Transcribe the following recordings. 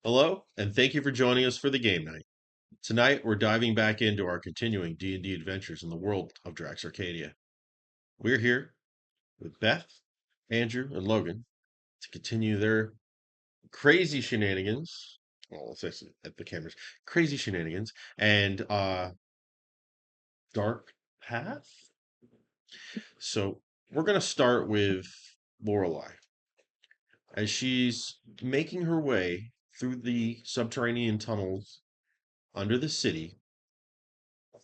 Hello, and thank you for joining us for the game night. Tonight, we're diving back into our continuing D&D adventures in the world of Drax Arcadia. We're here with Beth, Andrew, and Logan to continue their crazy shenanigans. Well, let's say at the cameras, crazy shenanigans and dark path. So we're gonna start with Lorelai as she's making her way through the subterranean tunnels under the city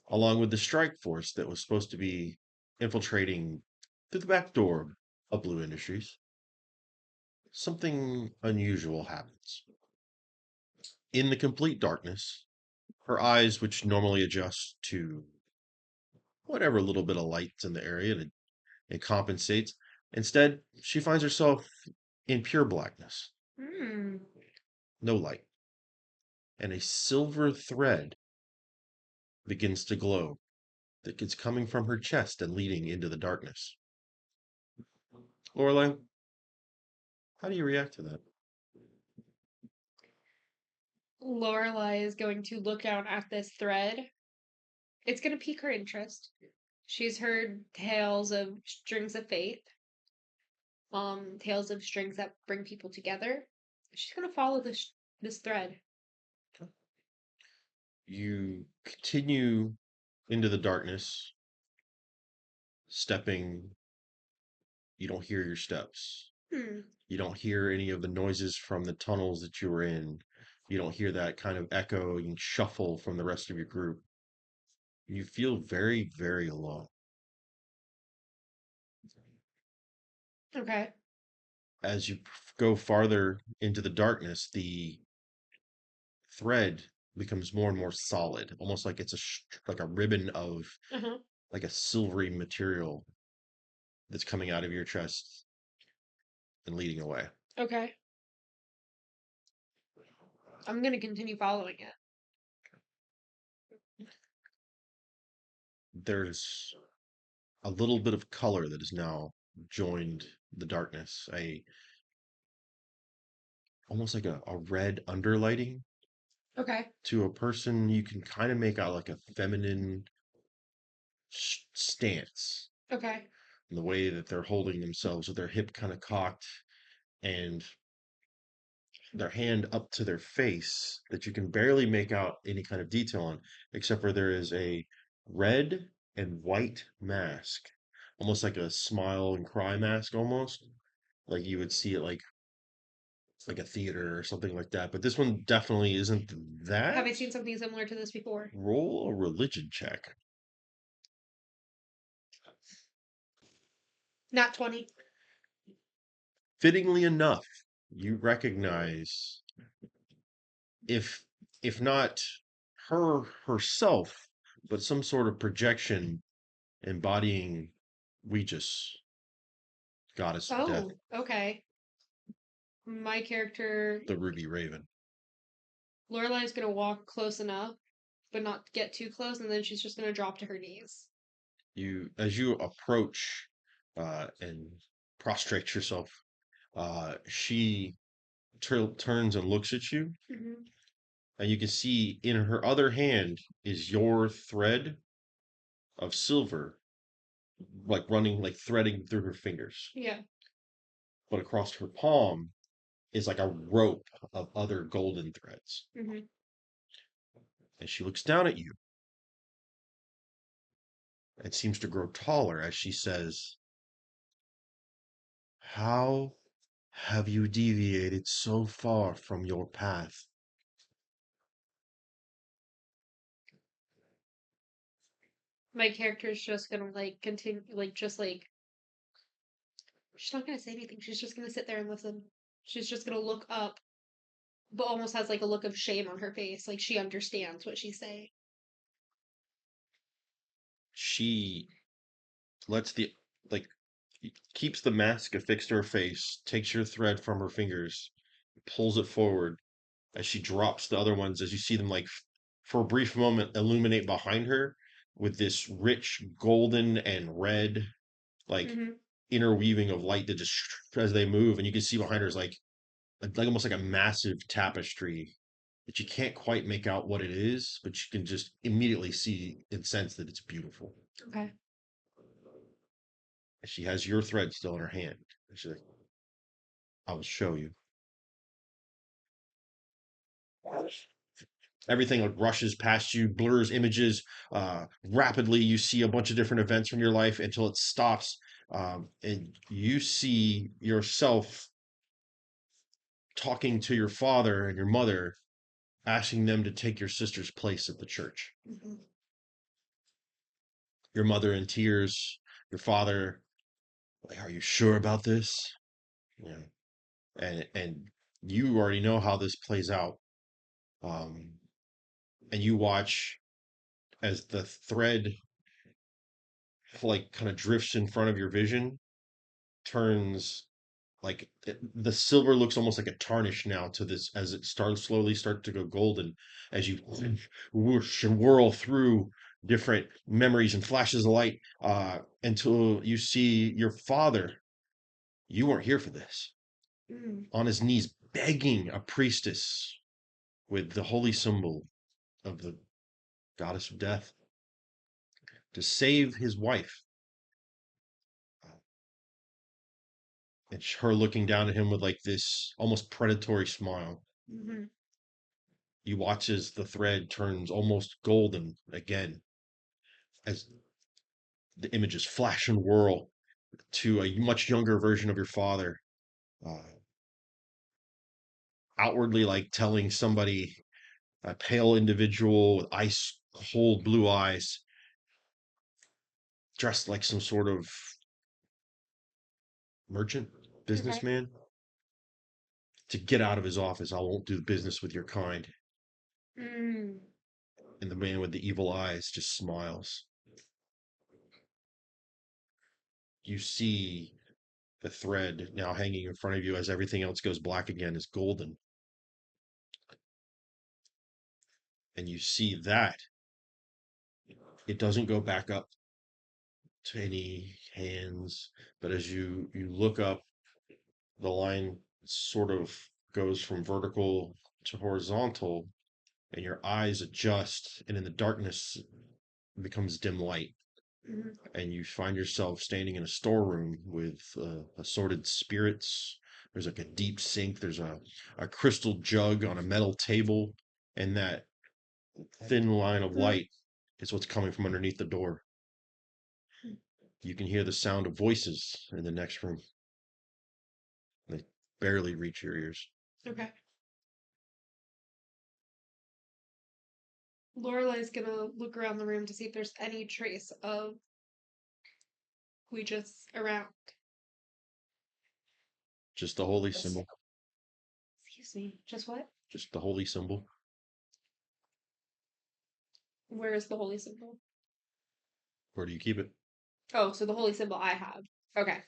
along with the strike force that was supposed to be infiltrating through the back door of Blue Industries, something unusual happens. In the complete darkness, her eyes, which normally adjust to whatever little bit of light's in the area, it compensates. Instead, she finds herself in pure blackness, Hmm. no light, and a silver thread begins to glow that is coming from her chest and leading into the darkness. Lorelai, how do you react to that? Lorelai is going to look down at this thread. It's going to pique her interest. She's heard tales of strings of faith, tales of strings that bring people together. She's going to follow this thread. You continue into the darkness, stepping. You don't hear your steps. Hmm. You don't hear any of the noises from the tunnels that you were in. You don't hear that kind of echoing shuffle from the rest of your group. You feel very, very alone. Okay. As you go farther into the darkness, the thread becomes more and more solid, almost like it's like a ribbon of Uh-huh. like a silvery material that's coming out of your chest and leading away. Okay. I'm going to continue following it. There's a little bit of color that has now joined the darkness. A almost like a red underlighting Okay. to a person you can kind of make out like a feminine stance Okay. in the way that they're holding themselves with their hip kind of cocked and their hand up to their face that you can barely make out any kind of detail on, except for there is a red and white mask, almost like a smile and cry mask, almost like you would see it like a theater or something like that. But this one definitely isn't Have that. I seen something similar to this before? Roll a religion check. Not 20. Fittingly enough, you recognize if if not her herself, but some sort of projection embodying Ouija's goddess of death, Oh, okay. My character, the Ruby Raven. Lorelai's going to walk close enough, but not get too close, and then she's just going to drop to her knees. You, as you approach and prostrate yourself, she turns and looks at you, Hmm. and you can see in her other hand is your thread of silver, like running, like threading through her fingers. Yeah. But across her palm is like a rope of other golden threads. Hmm. And she looks down at you and seems to grow taller as she says, "How have you deviated so far from your path?" My character's just gonna like continue, like just like she's not gonna say anything. She's just gonna sit there and listen. She's just gonna look up, but almost has like a look of shame on her face, like she understands what she's saying. She lets like, keeps the mask affixed to her face, takes your thread from her fingers, pulls it forward as she drops the other ones, as you see them, like, for a brief moment, illuminate behind her with this rich golden and red, like, Hmm. interweaving of light that just as they move, and you can see behind her is like like almost like a massive tapestry that you can't quite make out what it is, but you can just immediately see and sense that it's beautiful. Okay. And she has your thread still in her hand. And she's like, I will show you. Everything like rushes past you, blurs images rapidly. You see a bunch of different events from your life until it stops, and you see yourself talking to your father and your mother, asking them to take your sister's place at the church. Mm-hmm. Your mother in tears, your father like, are you sure about this? Yeah, and you already know how this plays out, um, and you watch as the thread like kind of drifts in front of your vision, turns like the silver looks almost like a tarnish now to this as it starts slowly start to go golden as you whoosh and whirl through different memories and flashes of light until you see your father. You weren't here for this. Mm. On his knees begging a priestess with the holy symbol of the goddess of death to save his wife. It's her looking down at him with like this almost predatory smile. Mm-hmm. You watch as the thread turns almost golden again, as the images flash and whirl to a much younger version of your father, uh, outwardly like telling somebody, a pale individual with ice cold blue eyes, dressed like some sort of merchant, Okay. businessman, to get out of his office. I won't do business with your kind. Mm. And the man with the evil eyes just smiles. You see the thread now hanging in front of you as everything else goes black again is golden. And you see that it doesn't go back up to any hands, but as you look up, the line sort of goes from vertical to horizontal, and your eyes adjust, and in the darkness it becomes dim light, Mm-hmm. and you find yourself standing in a storeroom with assorted spirits. There's like a deep sink. There's a crystal jug on a metal table, and that thin line of light is what's coming from underneath the door. You can hear the sound of voices in the next room. They barely reach your ears. Okay. Lorelai's gonna look around the room to see if there's any trace of Ouija's around. Just the holy symbol. Excuse me. Just what? Just the holy symbol. Where is the holy symbol? Where do you keep it? Oh, so the holy symbol I have. Okay.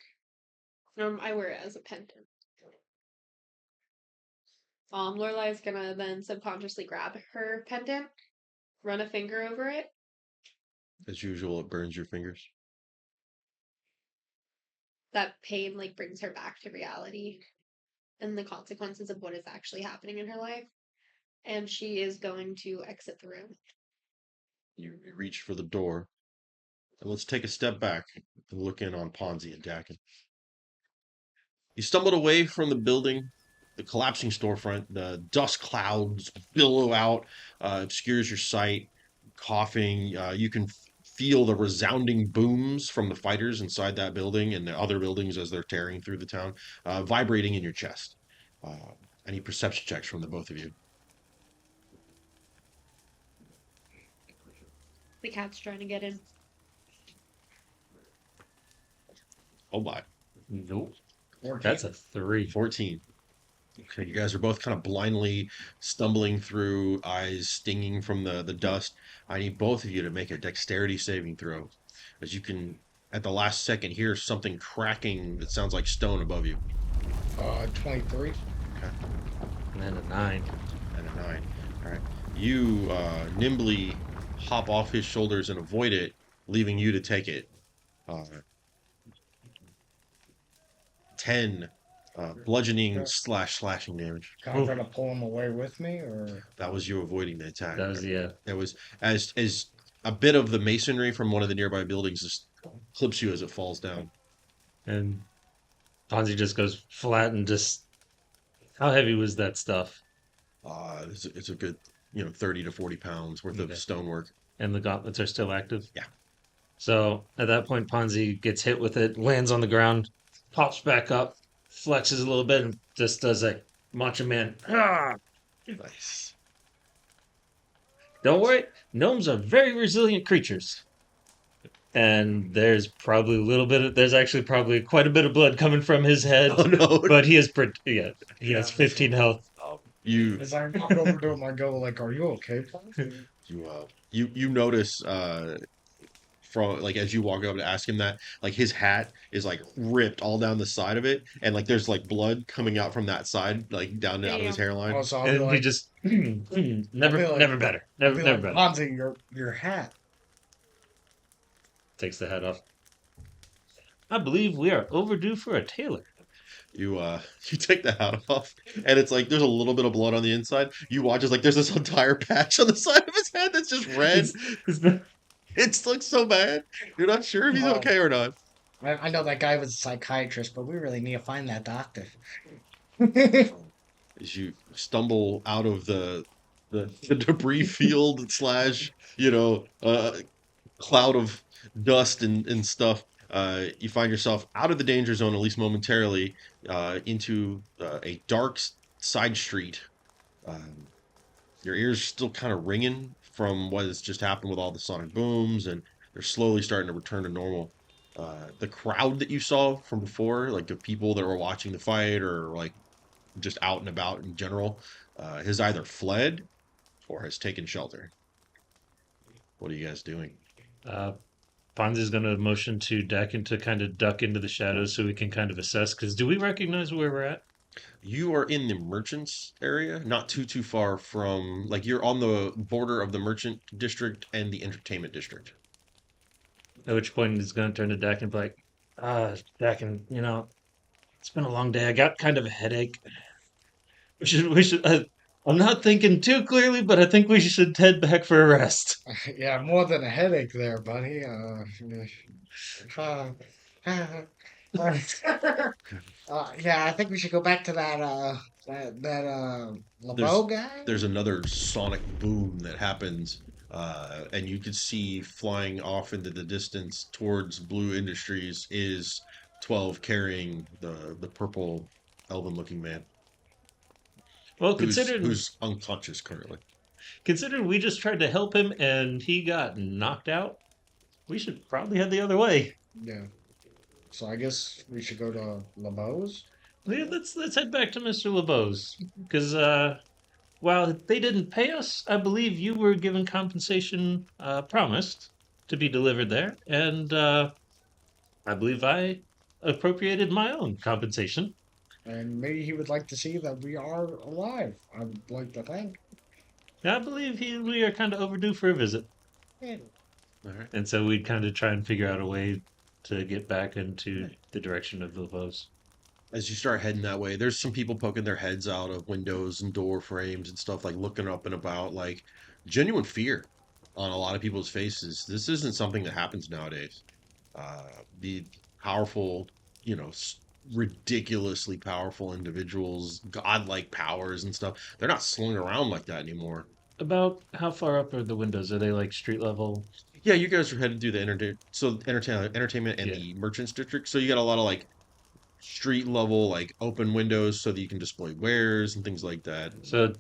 I wear it as a pendant. Lorelai's gonna then subconsciously grab her pendant, run a finger over it. As usual, it burns your fingers. That pain like brings her back to reality and the consequences of what is actually happening in her life. And she is going to exit the room. You reach for the door. And let's take a step back and look in on Ponzi and Daken. You stumbled away from the building, the collapsing storefront. The dust clouds billow out, obscures your sight. Coughing, you can feel the resounding booms from the fighters inside that building and the other buildings as they're tearing through the town, vibrating in your chest. Uh, any perception checks from the both of you? The cat's trying to get in. Oh my, Nope. That's a 3. 14. Okay, you guys are both kind of blindly stumbling through, eyes stinging from the dust. I need both of you to make a dexterity saving throw, as you can, at the last second, hear something cracking that sounds like stone above you. 23. Okay, And then a 9. and a 9. All right. You nimbly hop off his shoulders and avoid it, leaving you to take it. Uh, 10. Bludgeoning / slashing damage. Can I try to pull him away with me, or That was you avoiding the attack. That was yeah. It was as a bit of the masonry from one of the nearby buildings just clips you as it falls down. And Ponzi just goes flat and just. How heavy was that stuff? It's a good 30 to 40 pounds worth Okay. of stonework. And the gauntlets are still active? Yeah. So at that point, Ponzi gets hit with it, lands on the ground, pops back up, flexes a little bit, and just does a Macho Man. Ah! Nice. Don't worry, gnomes are very resilient creatures. And there's actually probably quite a bit of blood coming from his head. Oh no! But he has 15 health. You as I walk over to him, I go like, "Are you okay, Paul?" you notice from like as you walk up to ask him that, like his hat is like ripped all down the side of it, and like there's like blood coming out from that side, like down out of his hairline. Oh, so I'll be And he like, just I'll be like- never better. I'll Never be never like, better. Ponzi, your hat. Takes the hat off. I believe we are overdue for a tailor. You you take the hat off, and it's like there's a little bit of blood on the inside. You watch as like there's this entire patch on the side of his head that's just red. It looks so bad. You're not sure if he's okay or not. I know that guy was a psychiatrist, but we really need to find that doctor. As you stumble out of the debris field / cloud of dust and stuff, you find yourself out of the danger zone, at least momentarily, into a dark side street. Your ears still kind of ringing from what has just happened with all the sonic booms, and they're slowly starting to return to normal. The crowd that you saw from before, like the people that were watching the fight or like just out and about in general, has either fled or has taken shelter. What are you guys doing? Ponzi's going to motion to Daken to kind of duck into the shadows so we can kind of assess. Because do we recognize where we're at? You are in the merchants area, not too far from, like you're on the border of the merchant district and the entertainment district. At which point he's going to turn to Daken and be like, Daken, it's been a long day. I got kind of a headache. We should. I'm not thinking too clearly, but I think we should head back for a rest. Yeah, more than a headache there, buddy. Yeah, I think we should go back to that LeBeau guy. There's another sonic boom that happens, and you can see flying off into the distance towards Blue Industries is 12 carrying the purple elven-looking man. Well, who's unconscious currently. Considering we just tried to help him and he got knocked out, we should probably head the other way. Yeah. So I guess we should go to LeBeau's. Yeah, let's head back to Mr. LeBeau's. Because while they didn't pay us, I believe you were given compensation promised to be delivered there, and I believe I appropriated my own compensation. And maybe he would like to see that we are alive. I'd like to think. I believe we are kind of overdue for a visit. Yeah. All right. And so we'd kind of try and figure out a way to get back into the direction of LeBeau's. As you start heading that way, there's some people poking their heads out of windows and door frames and stuff, like looking up and about, like genuine fear on a lot of people's faces. This isn't something that happens nowadays. The powerful, ridiculously powerful individuals, godlike powers and stuff, they're not slung around like that anymore. About how far up are the windows? Are they like street level? Yeah, you guys are headed through the entertainment and the merchants district, so you got a lot of like street level, like open windows so that you can display wares and things like that. So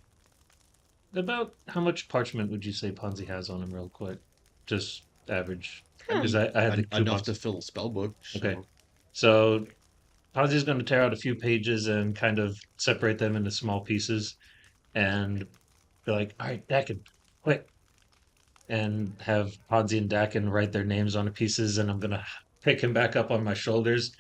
about how much parchment would you say Ponzi has on him real quick? Just average. Because I had the enough coupons. to fill a spell book. Okay. So Ponzi's going to tear out a few pages and kind of separate them into small pieces and be like, all right, Daken, quick. And have Ponzi and Daken write their names on the pieces, and I'm going to pick him back up on my shoulders.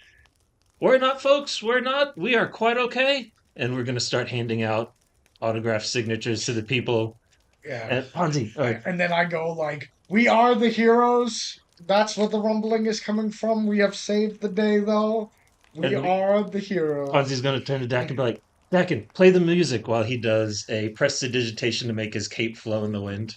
We're not, folks. We're not. We are quite okay. And we're going to start handing out autographed signatures to the people. Yeah. And Ponzi, all right. And then I go like, we are the heroes. That's what the rumbling is coming from. We have saved the day, though. We And are the heroes. Ponzi's going to turn to Daken and be like, Daken, play the music while he does a prestidigitation to make his cape flow in the wind.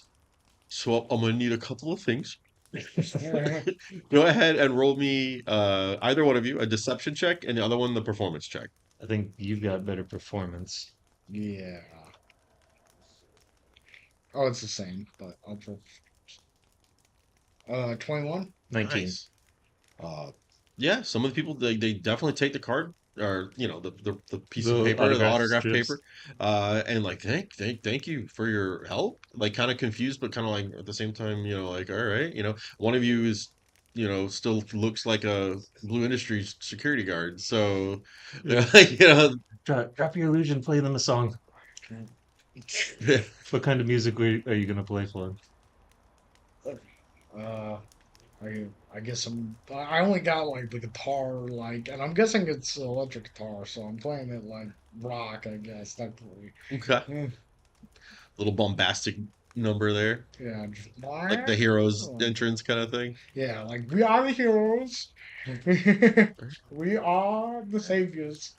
So I'm gonna need a couple of things. Yeah. Go ahead and roll me, either one of you, a deception check, and the other one the performance check. I think you've got better performance. Yeah. Oh, it's the same, but I'll put 21. 19. Nice. Yeah, some of the people they definitely take the card or the piece of The paper, the autograph autograph strips. paper, and like thank you for your help. Like kind of confused, but kind of like at the same time, like all right, one of you is still looks like a Blue Industries security guard, so they're like Drop your illusion, play them a song. What kind of music are you going to play for him? Uh, I guess I only got like the guitar, like, and I'm guessing it's electric guitar, so I'm playing it like rock, I guess, technically. Okay, Mm, little bombastic number there, yeah, just, like the hero's entrance kind of thing. yeah, like we are the heroes. We are the saviors.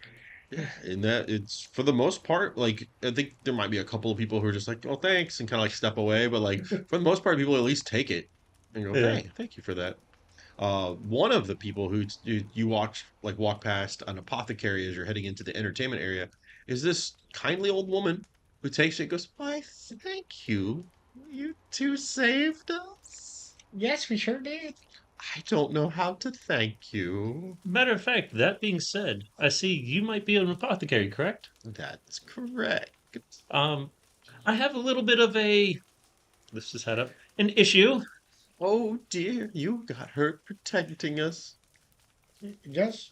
Yeah, and that it's for the most part, like I think there might be a couple of people who are just like, "Oh, thanks," and kind of like step away, but like for the most part, people at least take it and go, Yeah. Thank you for that." One of the people who you walk past an apothecary as you're heading into the entertainment area is this kindly old woman who takes it and goes, "Why, thank you, you two saved us. Yes, we sure did. I don't know how to thank you." Matter of fact, that being said, I see you might be an apothecary, correct? That's correct. Um, I have a little bit of a, let's just head up, an issue. Oh dear, you got hurt protecting us. Yes.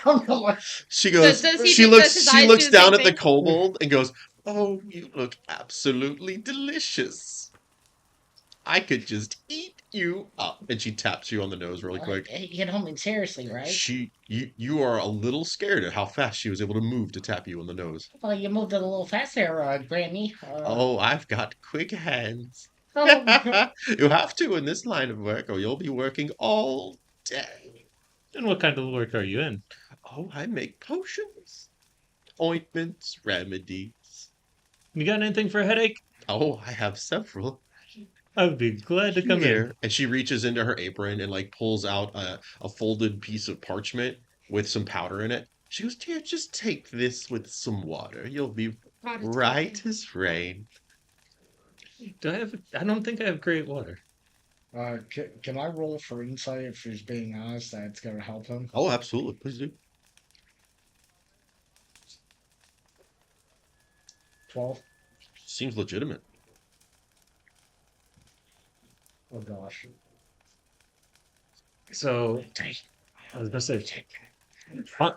I'm not like, She goes, Does he she do- looks, does his she eyes looks do the same down at the thing? kobold and goes, "Oh, you look absolutely delicious. I could just eat you up." And she taps you on the nose really quick. you don't mean seriously, right? You are a little scared at how fast she was able to move to tap you on the nose. Well, you moved it a little fast there, Granny. Oh, I've got quick hands. Oh, You have to in this line of work, or you'll be working all day. And what kind of work are you in? Oh, I make potions, ointments, remedies. You got anything for a headache? Oh, I have several I would be glad to come in. here. And she reaches into her apron and like pulls out a folded piece of parchment with some powder in it. She goes, "Dear, just take this with some water. You'll be God, it's right okay. as rain." I don't think I have great water. can I roll for insight if she's being honest? That's gonna help him. Oh, absolutely. Please do. 12. Seems legitimate. Oh gosh. So, I was going to say,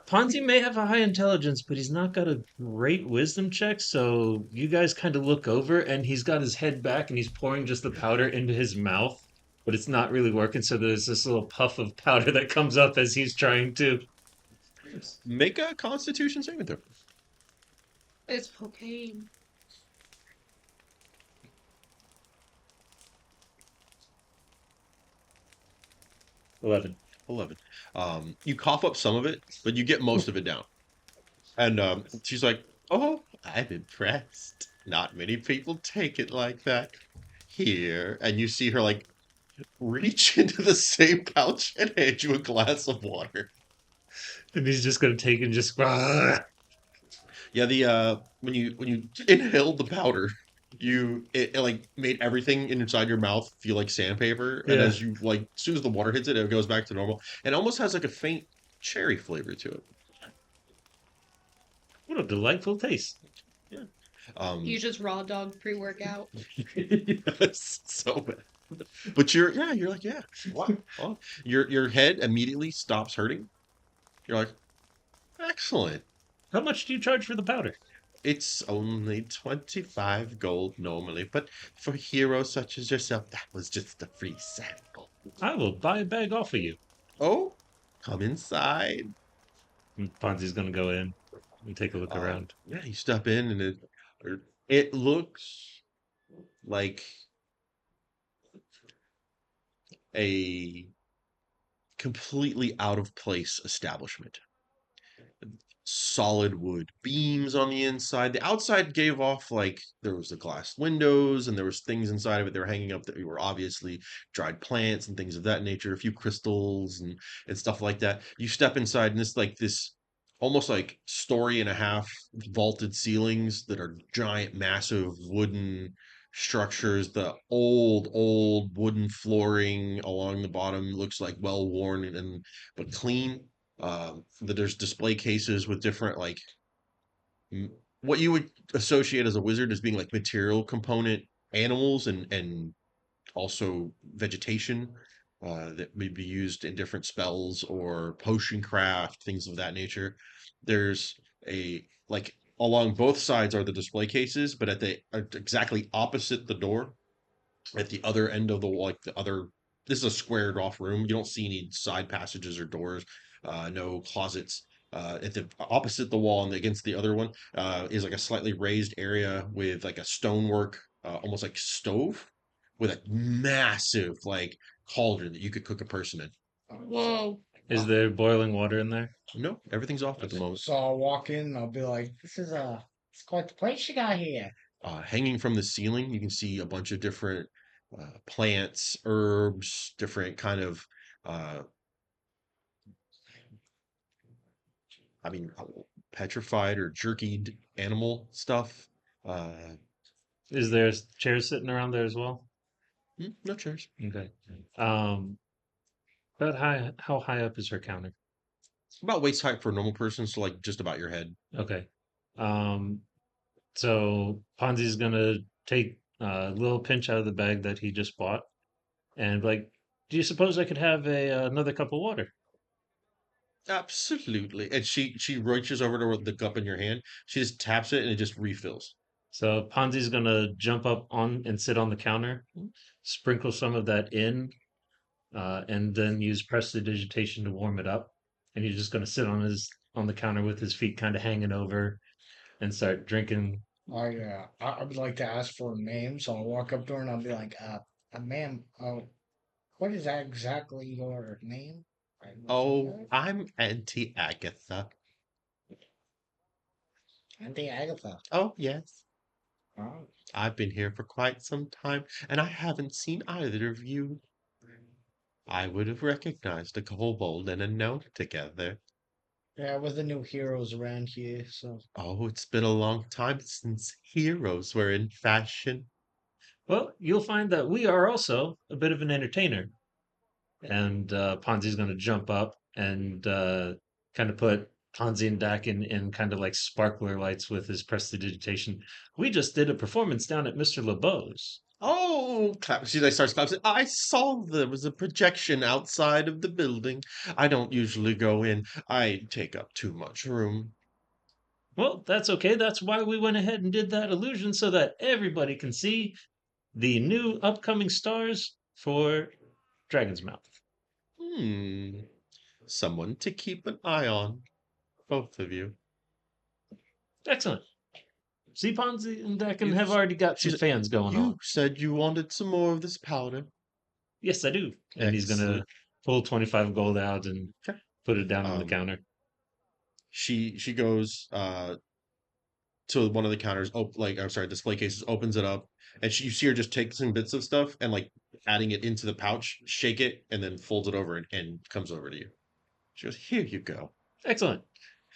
Ponzi may have a high intelligence, but he's not got a great wisdom check. So you guys kind of look over, and he's got his head back, and he's pouring just the powder into his mouth, but it's not really working. So there's this little puff of powder that comes up as he's trying to. Make a Constitution saving throw. It's cocaine. $11. 11. You cough up some of it, but you get most of it down. And she's like, "Oh, I'm impressed. Not many people take it like that. Here." And you see her like reach into the same pouch and hand you a glass of water. And he's just going to take and just. Yeah, the when you inhaled the powder, it like made everything inside your mouth feel like sandpaper, and Yeah. as you like as soon as the water hits it, it goes back to normal. And it almost has like a faint cherry flavor to it. What a delightful taste. You just raw dog pre-workout. Yes, so bad. But you're like, yeah. What? Well, your head immediately stops hurting. You're like, excellent. How much do you charge for the powder? It's only 25 gold normally, but for heroes such as yourself, that was just a free sample. I will buy a bag off of you. Oh, come inside. And Ponzi's going to go in and take a look around. Yeah, you step in and it looks like a completely out of place establishment. Solid wood beams on the inside. The outside gave off like there was the glass windows and there was things inside of it that were hanging up that were obviously dried plants and things of that nature, a few crystals and stuff like that. You step inside and it's like this almost like story and a half vaulted ceilings that are giant, massive wooden structures. The old wooden flooring along the bottom looks like well worn and but clean. That there's display cases with different like what you would associate as a wizard as being like material component animals and also vegetation that may be used in different spells or potion craft, things of that nature. There's a like along both sides are the display cases, but at the exactly opposite the door at the other end of the like the other this is a squared off room. You don't see any side passages or doors, no closets. At the opposite the wall and against the other one is like a slightly raised area with like a stonework, almost like stove, with a massive like cauldron that you could cook a person in. Whoa. Is there boiling water in there? No, everything's off at the moment. So I'll walk in and I'll be like, it's quite the place you got here. Hanging from the ceiling, you can see a bunch of different plants, herbs, different kind of uh, I mean, petrified or jerkied animal stuff. Uh, Is there chairs sitting around there as well? no chairs. Okay. Um, how high up is her counter? About waist height for a normal person, so like just about your head. Okay. Um, so Ponzi's gonna take a little pinch out of the bag that he just bought and like, do you suppose I could have another cup of water? Absolutely. And she reaches over to the cup in your hand. She just taps it and it just refills. So Ponzi's gonna jump up on and sit on the counter, sprinkle some of that in, and then use prestidigitation to warm it up. And he's just gonna sit on the counter with his feet kind of hanging over and start drinking. I would like to ask for a name, so I'll walk up to her and I'll be like, ma'am, what is that exactly your name? Oh, I'm Auntie Agatha. Auntie Agatha. Oh, yes. Oh, I've been here for quite some time, and I haven't seen either of you. I would have recognized a kobold and a gnome together. yeah, we're the new heroes around here, so. Oh, it's been a long time since heroes were in fashion. Well, you'll find that we are also a bit of an entertainer. And Ponzi's going to jump up and kind of put Ponzi and Dakin in kind of like sparkler lights with his prestidigitation. We just did a performance down at Mr. LeBeau's. Oh, clap. She like starts clapping. I saw there was a projection outside of the building. I don't usually go in. I take up too much room. Well, that's okay. That's why we went ahead and did that illusion so that everybody can see the new upcoming stars for Dragon's Mouth. Hmm. Someone to keep an eye on. Both of you. Excellent. See, Ponzi and Dakin You- have already got some she's- fans going You on. said you wanted some more of this powder. Yes, I do. And he's going to Excellent. pull 25 gold out and Okay. put it down on the Um, counter. She goes to one of the counters, like I'm sorry, display cases, opens it up, and you see her just take some bits of stuff and like adding it into the pouch, shake it, and then folds it over and comes over to you. She goes, "Here you go." Excellent.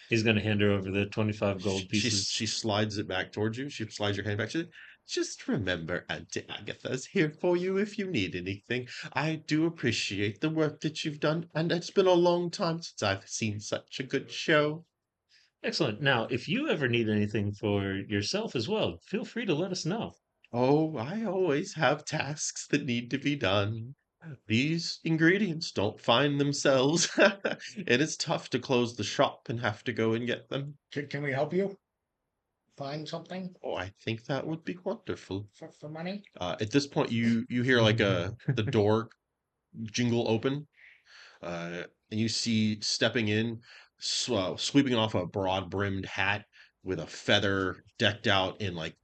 He's going to hand her over the 25 gold pieces. She slides it back towards you. She slides your hand back to you. Just remember, Auntie Agatha's here for you if you need anything. I do appreciate the work that you've done, and it's been a long time since I've seen such a good show. Excellent. Now, if you ever need anything for yourself as well, feel free to let us know. Oh, I always have tasks that need to be done. These ingredients don't find themselves. It is tough to close the shop and have to go and get them. Can we help you find something Oh, I think that would be wonderful. for money? At this point, you hear like the door jingle open, and you see stepping in, sweeping off a broad-brimmed hat with a feather decked out in like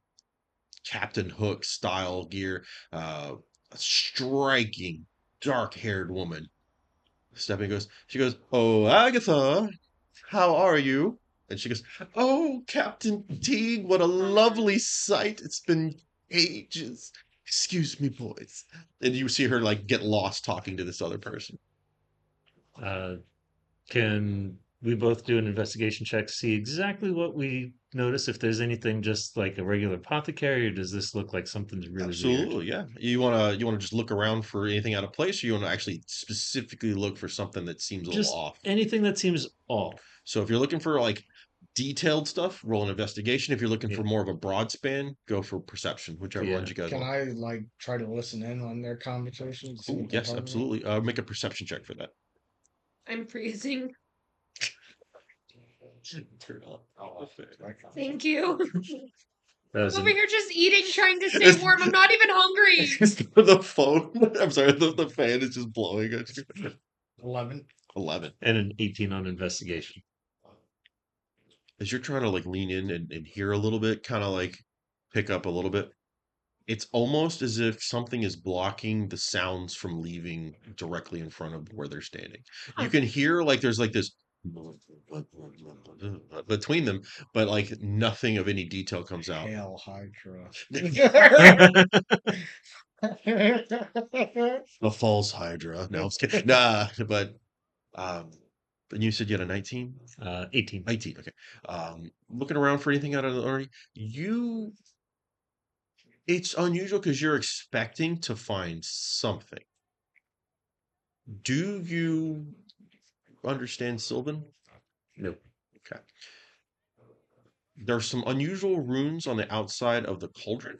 Captain Hook style gear, a striking dark-haired woman She goes, "Oh, Agatha, how are you?" And she goes, "Oh, Captain Teague, what a lovely sight. It's been ages. Excuse me, boys." And you see her like get lost talking to this other person. Uh, can we both do an investigation check to see exactly what we notice? If there's anything just like a regular apothecary, or does this look like something's really weird? Absolutely, yeah. You wanna just look around for anything out of place, or you wanna actually specifically look for something that seems a little Just off? anything that seems off. So if you're looking for like detailed stuff, roll an investigation. If you're looking Yeah. for more of a broad span, go for perception, whichever Yeah. ones you guys Can want. I like try to listen in on their conversation to see Oh, what they're yes, talking about? absolutely. Make a perception check for that. I'm freezing. Turn on the fan. Thank you. That was I'm over an here just eating, trying to stay warm. I'm not even hungry. It's the phone. I'm sorry, the fan is just blowing at you. 11. 11. and an 18 on investigation. As you're trying to like lean in and hear a little bit, kind of like pick up a little bit, it's almost as if something is blocking the sounds from leaving directly in front of where they're standing. You Huh. can hear like there's like this between them, but like nothing of any detail comes out. Hail Hydra. A false Hydra. No, I'm just kidding. Nah, um, but you said you had a 19? 18. 19, okay. Looking around for anything out of the ordinary, it's unusual because you're expecting to find something. Do you understand Sylvan? Nope. Okay. There's some unusual runes on the outside of the cauldron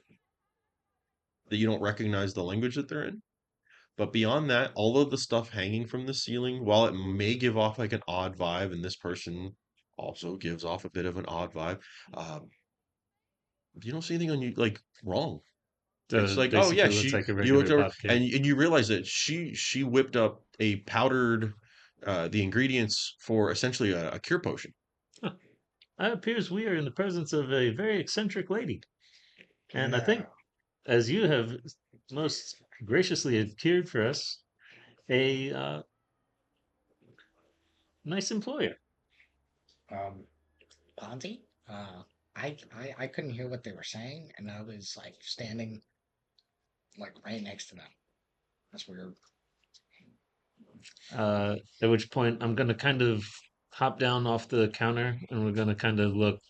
that you don't recognize the language that they're in. But beyond that, all of the stuff hanging from the ceiling, while it may give off like an odd vibe, and this person also gives off a bit of an odd vibe, um, you don't see anything like wrong. So It's it like, oh yeah, basically looks like a you regular looked over apothecary. and you realize that she whipped up a powdered the ingredients for essentially a cure potion. Huh. It appears we are in the presence of a very eccentric lady. And I Yeah. think, as you have most graciously adhered for us, a nice employer. Um, Ponzi? I couldn't hear what they were saying, and I was like standing like right next to them. That's weird. At which point, I'm going to kind of hop down off the counter and we're going to kind of look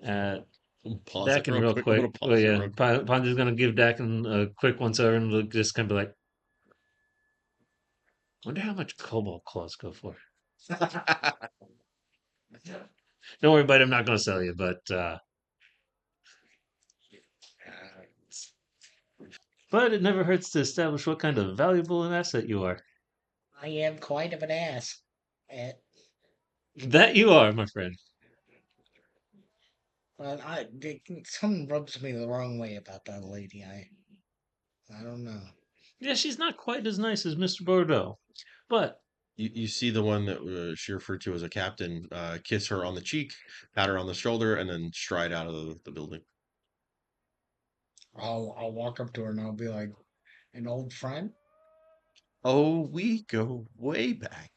at Pause it Dakin real real quick. I'm quick. gonna Oh, pause it yeah. real quick. Ponzi's going to give Dakin a quick once over and look, just kind of be like, wonder how much cobalt claws go for. Don't worry about it. I'm not going to sell you, but it never hurts to establish what kind of valuable an asset you are. I am quite of an ass. That you are, my friend. But something rubs me the wrong way about that lady. I don't know. Yeah, she's not quite as nice as Mr. Bordeaux, but You see the one that she referred to as a captain kiss her on the cheek, pat her on the shoulder, and then stride out of the building. I'll walk up to her and I'll be like, an old friend? Oh, we go way back.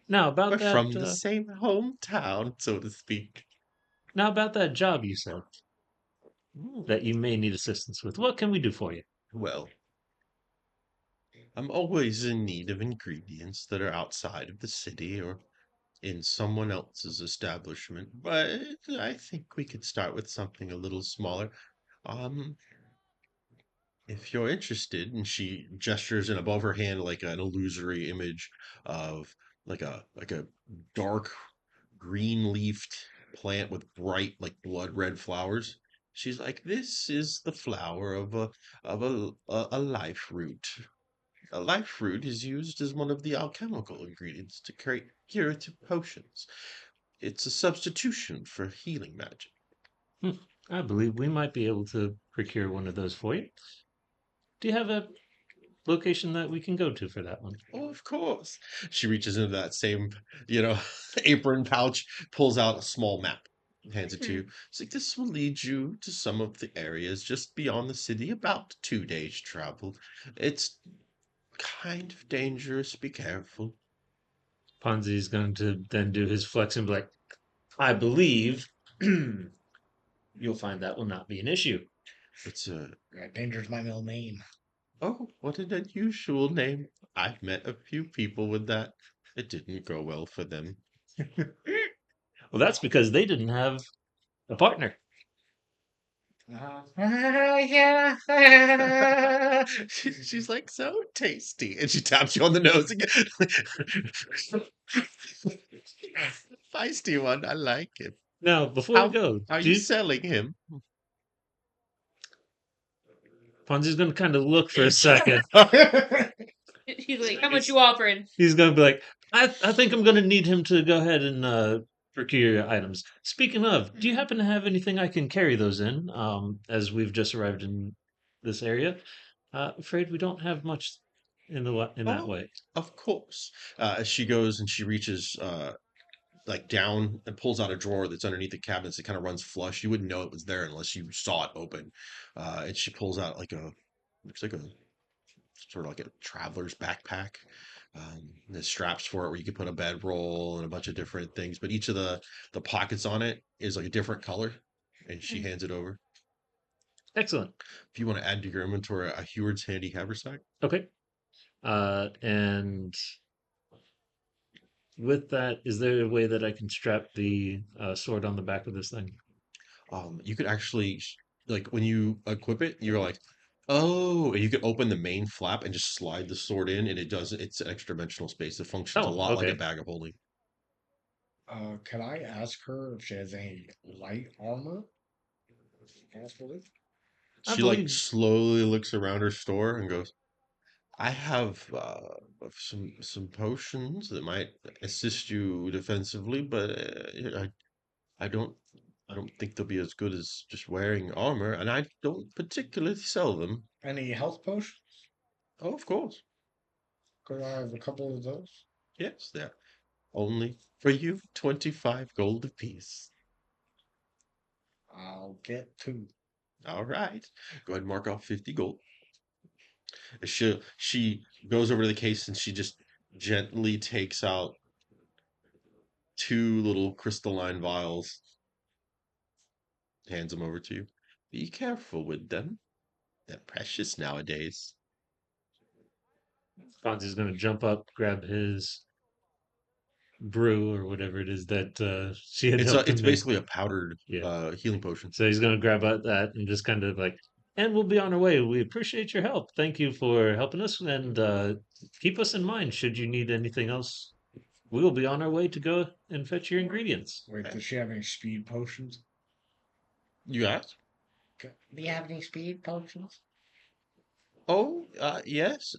now about We're that, from the same hometown, so to speak. job you said that you may need assistance with. What can we do for you? Well, I'm always in need of ingredients that are outside of the city or in someone else's establishment, but I think we could start with something a little smaller. Um, if you're interested, and she gestures and above her hand like an illusory image of like a dark green leafed plant with bright like blood red flowers. She's like, this is the flower of a life root. A life root is used as one of the alchemical ingredients to create curative potions. It's a substitution for healing magic. Hmm, I believe we might be able to procure one of those for you. Do you have a location that we can go to for that one? Oh, of course. She reaches into that same, you know, apron pouch, pulls out a small map, hands it to you. It's like, this will lead you to some of the areas just beyond the city, about 2 days' travel. It's Kind of dangerous. Be careful. Ponzi's going to then do his flex and be like, I believe you'll find that will not be an issue. It's a Danger's my middle name. Oh, what an unusual name. I've met a few people with that. It didn't go well for them. Well, that's because they didn't have a partner. Yeah. She's like, so tasty. And she taps you on the nose again. Feisty one. I like him. Now, before we How go, are you selling him? Ponzi's going to kind of look for a second. He's like, how much you offering? He's going to be like, I think I'm going to need him to go ahead and procure items. Speaking of, do you happen to have anything I can carry those in? As we've just arrived in this area, afraid we don't have much in that Oh, way. of course. As she goes and she reaches like down and pulls out a drawer that's underneath the cabinets. It kind of runs flush. You wouldn't know it was there unless you saw it open. And she pulls out looks like a sort of like a traveler's backpack. There's straps for it where you can put a bedroll and a bunch of different things. But each of the pockets on it is like a different color. And she hands it over. Excellent. If you want to add to your inventory a Heward's handy haversack. Okay. And with that, is there a way that I can strap the sword on the back of this thing? You could actually like when you equip it, you're like, oh, and you can open the main flap and just slide the sword in, and it's an extra dimensional space. It functions a Oh, lot like a okay. bag of holding. Can I ask her if she has any light armor? Possibly. I She like believe. slowly looks around her store and goes, I have some potions that might assist you defensively, but I don't I don't think they'll be as good as just wearing armor, and I don't particularly sell them. Any health potions? Oh, of course. Could I have a couple of those? Yes, they're only for you, 25 gold apiece. I'll get two. All right. Go ahead and mark off 50 gold. She goes over to the case and she just gently takes out two little crystalline vials, hands them over to you. Be careful with them. They're precious nowadays. Fonzie's going to jump up, grab his brew or whatever it is that she had helped him It's make. basically a powdered Yeah. healing potion. So he's going to grab at that and just kind of like, and we'll be on our way. We appreciate your help. Thank you for helping us, and keep us in mind should you need anything else. We will be on our way to go and fetch your ingredients. Wait, does she have any speed potions? You asked? Do you have any speed potions? Oh, yes.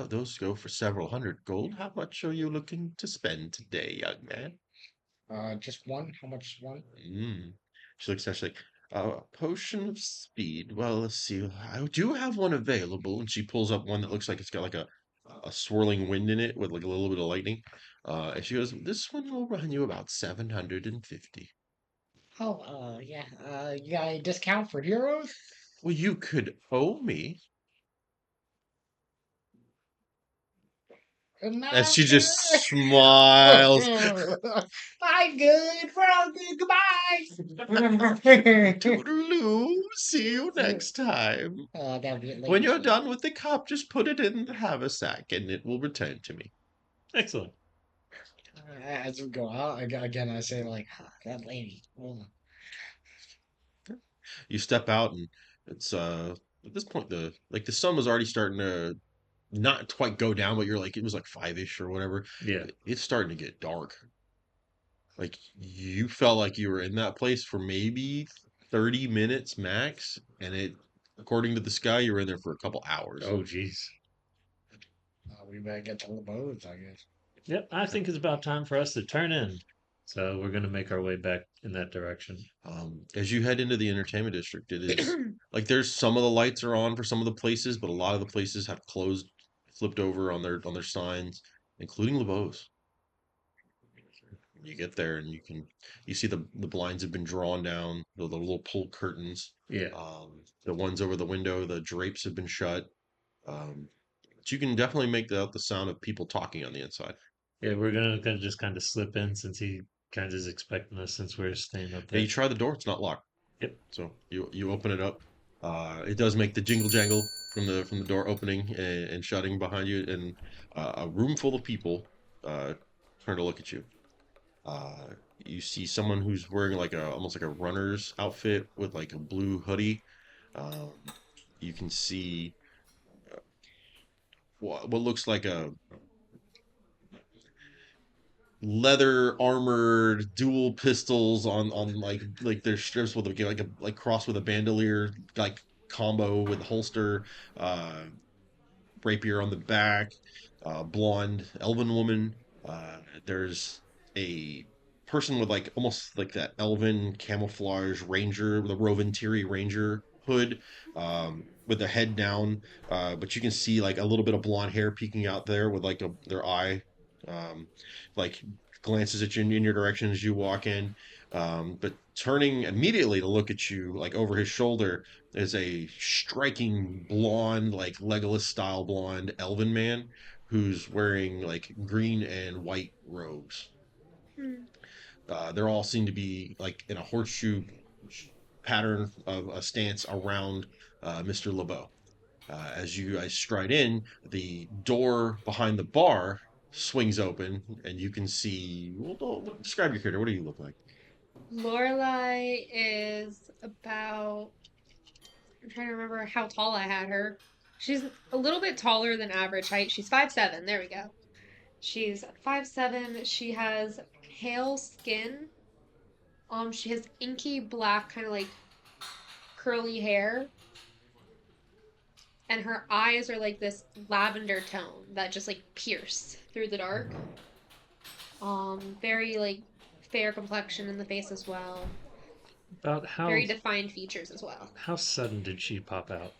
Those go for several hundred gold. How much are you looking to spend today, young man? Just one? How much is one? She looks at you like, potion of speed. Well, let's see. I do have one available. And she pulls up one that looks like it's got like a swirling wind in it with like a little bit of lightning. And she goes, this one will run you about 750. Oh, yeah. You got a discount for heroes? Well, you could owe me. As Not she just good. smiles. I'm good. We're all good. Goodbye. Toodaloo. See you next time. That'll be it When later. you're done with the cup, just put it in the haversack and it will return to me. Excellent. As we go out, again, I say, like, That lady. Oh. You step out and it's at this point the sun was already starting to not quite go down, but you're like it was like 5-ish or whatever. Yeah. It's starting to get dark. Like you felt like you were in that place for maybe 30 minutes max, and it according to the sky, you were in there for a couple hours. Oh, jeez. we better get to the boats, I guess. Yep. I think it's about time for us to turn in. So we're going to make our way back in that direction. As you head into the entertainment district, it is like there's some of the lights are on for some of the places, but a lot of the places have closed, flipped over on their signs, including LeBeau's. You get there and you see the blinds have been drawn down, the little pull curtains. Yeah. The ones over the window, the drapes have been shut. Um, but you can definitely make out the sound of people talking on the inside. Yeah, we're gonna just kind of slip in since he kind of is expecting us since we're staying up Yeah, there. you try the door; it's not locked. Yep. So you open it up. It does make the jingle jangle from the door opening and shutting behind you, and a room full of people turn to look at you. Uh, you see someone who's wearing like a almost like a runner's outfit with like a blue hoodie. Um, you can see what looks like a leather armored dual pistols on like their strips with like cross with a bandolier like combo with holster, uh rapier on the back, blonde elven woman. There's a person with like almost like that elven camouflage ranger with a Roventiri ranger hood, with the head down, but you can see like a little bit of blonde hair peeking out there with like their eye, um, like glances at you in your direction as you walk in. But turning immediately to look at you, like over his shoulder, is a striking blonde, like Legolas style blonde elven man who's wearing like green and white robes. Hmm. They're all seem to be like in a horseshoe pattern of a stance around Mr. LeBeau. As you guys stride in, the door behind the bar swings open, and you can see. Well, describe your character. What do you look like? Lorelai is about. I'm trying to remember how tall I had her. She's a little bit taller than average height. She's 5'7". There we go. She's 5'7". She has pale skin. She has inky black, kind of like curly hair, and her eyes are like this lavender tone that just like pierce through the dark. Very like fair complexion in the face as well. About Very defined features as well. how sudden did she pop out?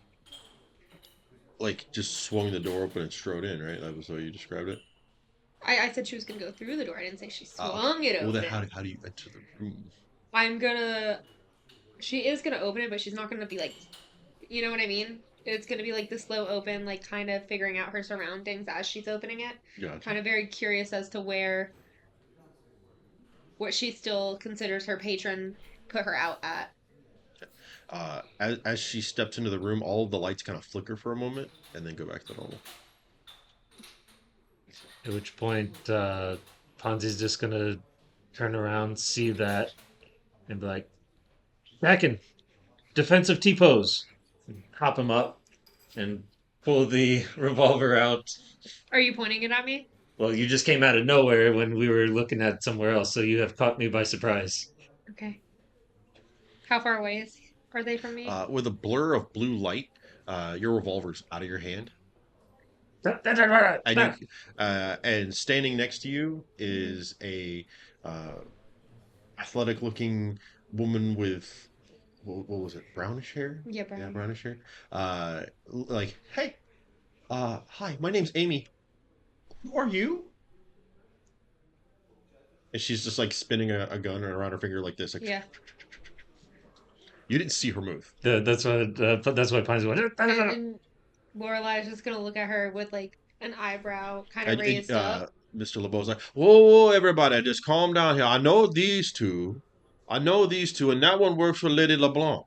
Like just swung the door open and strode in, right? That was the way you described it. I said she was gonna go through the door. I didn't say she Oh, swung it well, open. then how do you enter the room? I'm gonna. She is gonna open it, but she's not gonna be like, you know what I mean? It's gonna be like the slow open, like kind of figuring out her surroundings as she's opening it. Gotcha. Kind of very curious as to what she still considers her patron put her out at. As she steps into the room, all of the lights kind of flicker for a moment and then go back to normal. At which point, Ponzi's just gonna turn around, see that, and be like, Daken, defensive T-pose. Hop him up and pull the revolver out. Are you pointing it at me? Well, you just came out of nowhere when we were looking at somewhere else, so you have caught me by surprise. Okay. How far away are they from me? With a blur of blue light, your revolver's out of your hand. And standing next to you is a athletic-looking woman with what was it? Brownish hair? Yeah, brown. Yeah, brownish hair. Like, hey, hi, my name's Amy. Who are you? And she's just like spinning a gun around her finger like this. Like, Yeah. you didn't see her move. That's why Ponzi went. And Lorelai is just gonna look at her with like an eyebrow kind of raised up. Mr. LeBeau's like, whoa, everybody, just calm down here. I know these two, and that one works for Lady LeBlanc.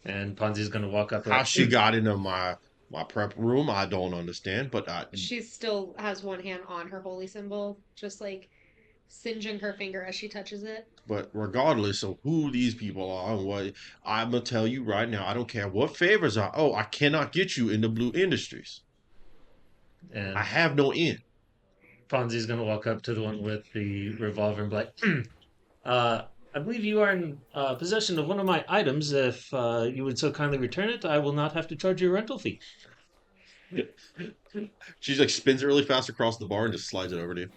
And Ponzi's gonna walk up. How she got into my prep room, I don't understand. But She still has one hand on her holy symbol, just like singeing her finger as she touches it. But regardless of who these people are and what, I'm gonna tell you right now, I don't care what favors are. Oh, I cannot get you into Blue Industries. And I have no in. Ponzi's gonna walk up to the one with the revolver and be like, I believe you are in possession of one of my items. If you would so kindly return it, I will not have to charge you a rental fee. She's like spins it really fast across the bar and just slides it over to you.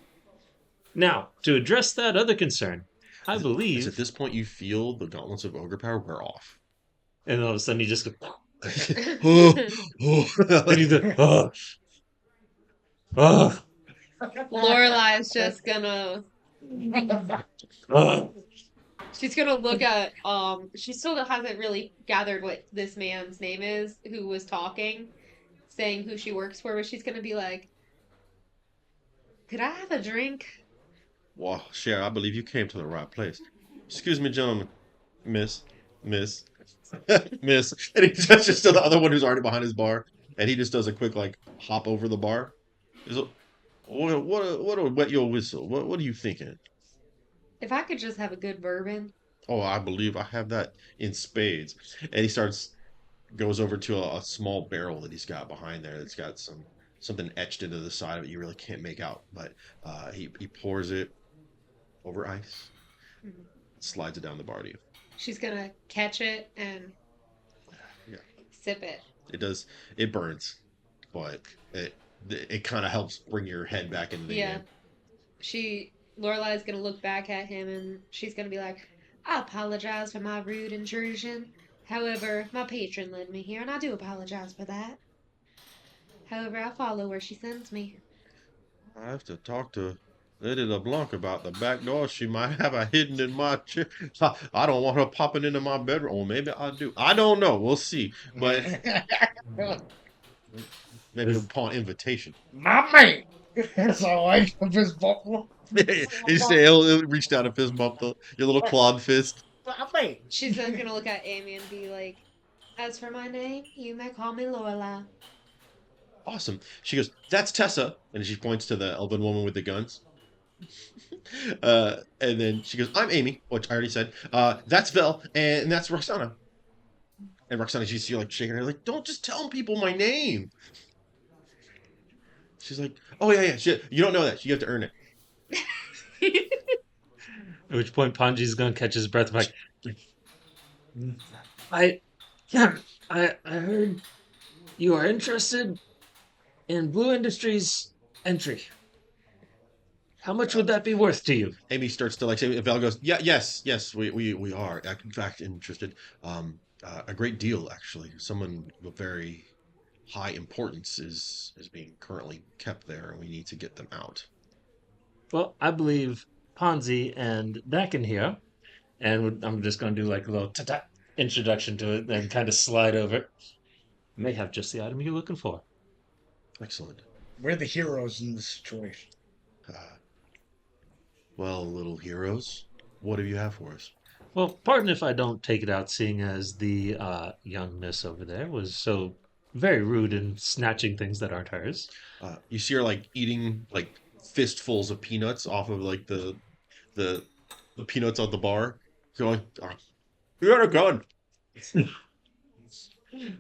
Now, to address that other concern, I believe. At this point you feel the gauntlets of ogre power wear off. And all of a sudden, you just go. And he's like, oh, Lorelai's just gonna. oh. She's gonna look at. She still hasn't really gathered what this man's name is who was talking. saying who she works for, but she's gonna be like, "Could I have a drink?" Well, Cher, I believe you came to the right place. Excuse me, gentlemen. Miss, miss, miss. And he gestures to the other one who's already behind his bar, and he just does a quick like hop over the bar. He's like, what wet your whistle? What are you thinking? If I could just have a good bourbon. Oh, I believe I have that in spades. And he starts goes over to a small barrel that he's got behind there that's got something etched into the side of it. You really can't make out, but he pours it over ice, Mhm. slides it down the bar to you. She's gonna catch it and Yeah, sip it. it does. It burns, but it kind of helps bring your head back into the Yeah. game. Lorelai's gonna look back at him and she's gonna be like, "I apologize for my rude intrusion. However, my patron led me here, and I do apologize for that. However, I follow where she sends me." I have to talk to Lady LeBlanc about the back door she might have a hidden in my chair. I don't want her popping into my bedroom. Or maybe I do. I don't know. We'll see. But maybe This- upon invitation. Not me. So I fist bump. You say he'll reach down and fist bump your little clawed fist. Not me. She's then gonna look at Amy and be like, "As for my name, you may call me Lorelai." Awesome. She goes, "That's Tessa," and she points to the elven woman with the guns. And then she goes, "I'm Amy," which I already said. That's Vel, and that's Roxana. And Roxana, you see her like shaking her, like, "Don't just tell people my name." She's like, "Oh yeah. Shit, you don't know that. You have to earn it." At which point Ponji's gonna catch his breath like, I, yeah, I heard you are interested in Blue Industries entry. How much would that be worth to you? Amy starts to like say, Val goes, "Yeah, yes, we are in fact interested. A great deal actually. Someone of very high importance is being currently kept there, and we need to get them out." Well, I believe Ponzi and Daken here, and I'm just going to do like a little ta-ta introduction to it, then kind of slide over. May have just the item you're looking for. Excellent. We're the heroes in this situation. Uh, well, little heroes, what do you have for us? Well, pardon if I don't take it out, seeing as the young miss over there was so very rude in snatching things that aren't hers. You see her like eating like fistfuls of peanuts off of like the the peanuts on the bar, going, "Oh, you got a gun."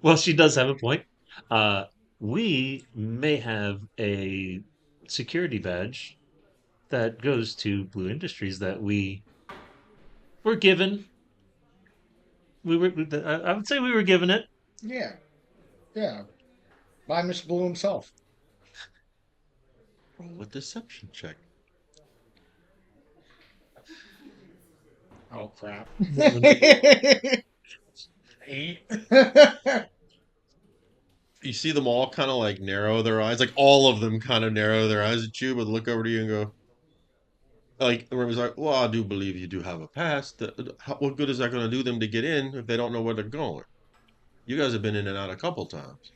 Well, she does have a point. Uh, we may have a security badge that goes to Blue Industries that we were given. I would say we were given it. Yeah. Yeah. By Mr. Blue himself. Roll a deception check. Oh, crap. 8. You see them all kind of like narrow their eyes, like all of them kind of narrow their eyes at you, but look over to you and go, like, the was like, "Well, I do believe you do have a pass. What good is that going to do them to get in if they don't know where they're going? You guys have been in and out a couple times."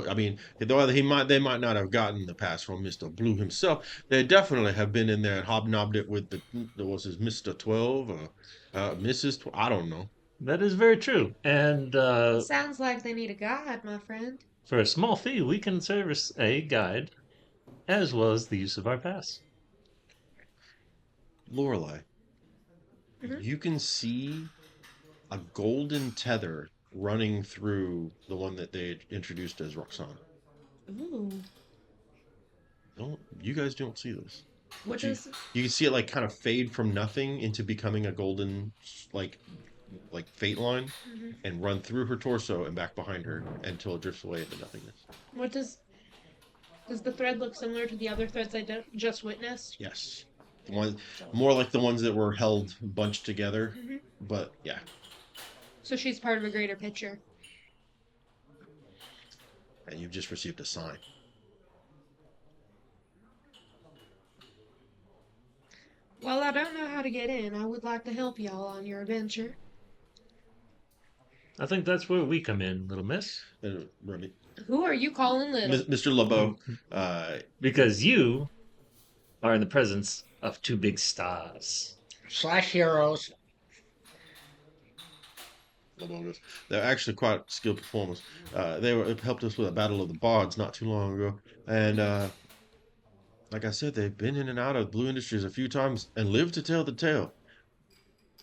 I mean, though they might not have gotten the pass from Mister Blue himself, they definitely have been in there and hobnobbed it with the was his Mister 12 or Mrs. 12. I don't know. That is very true. And Sounds like they need a guide, my friend. for a small fee, we can service a guide as well as the use of our pass. Lorelai, Mhm. you can see a golden tether running through the one that they introduced as Roxana. Ooh. You guys don't see this. What You, does you can see it like kind of fade from nothing into becoming a golden like fate line Mhm. and run through her torso and back behind her until it drifts away into nothingness. what does the thread look similar to the other threads I just witnessed? Yes. The one more like the ones that were held bunched together, Mhm. but yeah. So she's part of a greater picture. And you've just received a sign. Well, I don't know how to get in. I would like to help y'all on your adventure. I think that's where we come in, little miss. And Remy, Who are you calling little? Mr. LeBeau. Because you are in the presence of two big stars. Slash heroes. LeBeau goes, they're actually quite skilled performers. Helped us with a battle of the bards not too long ago, and like I said, they've been in and out of Blue Industries a few times and lived to tell the tale.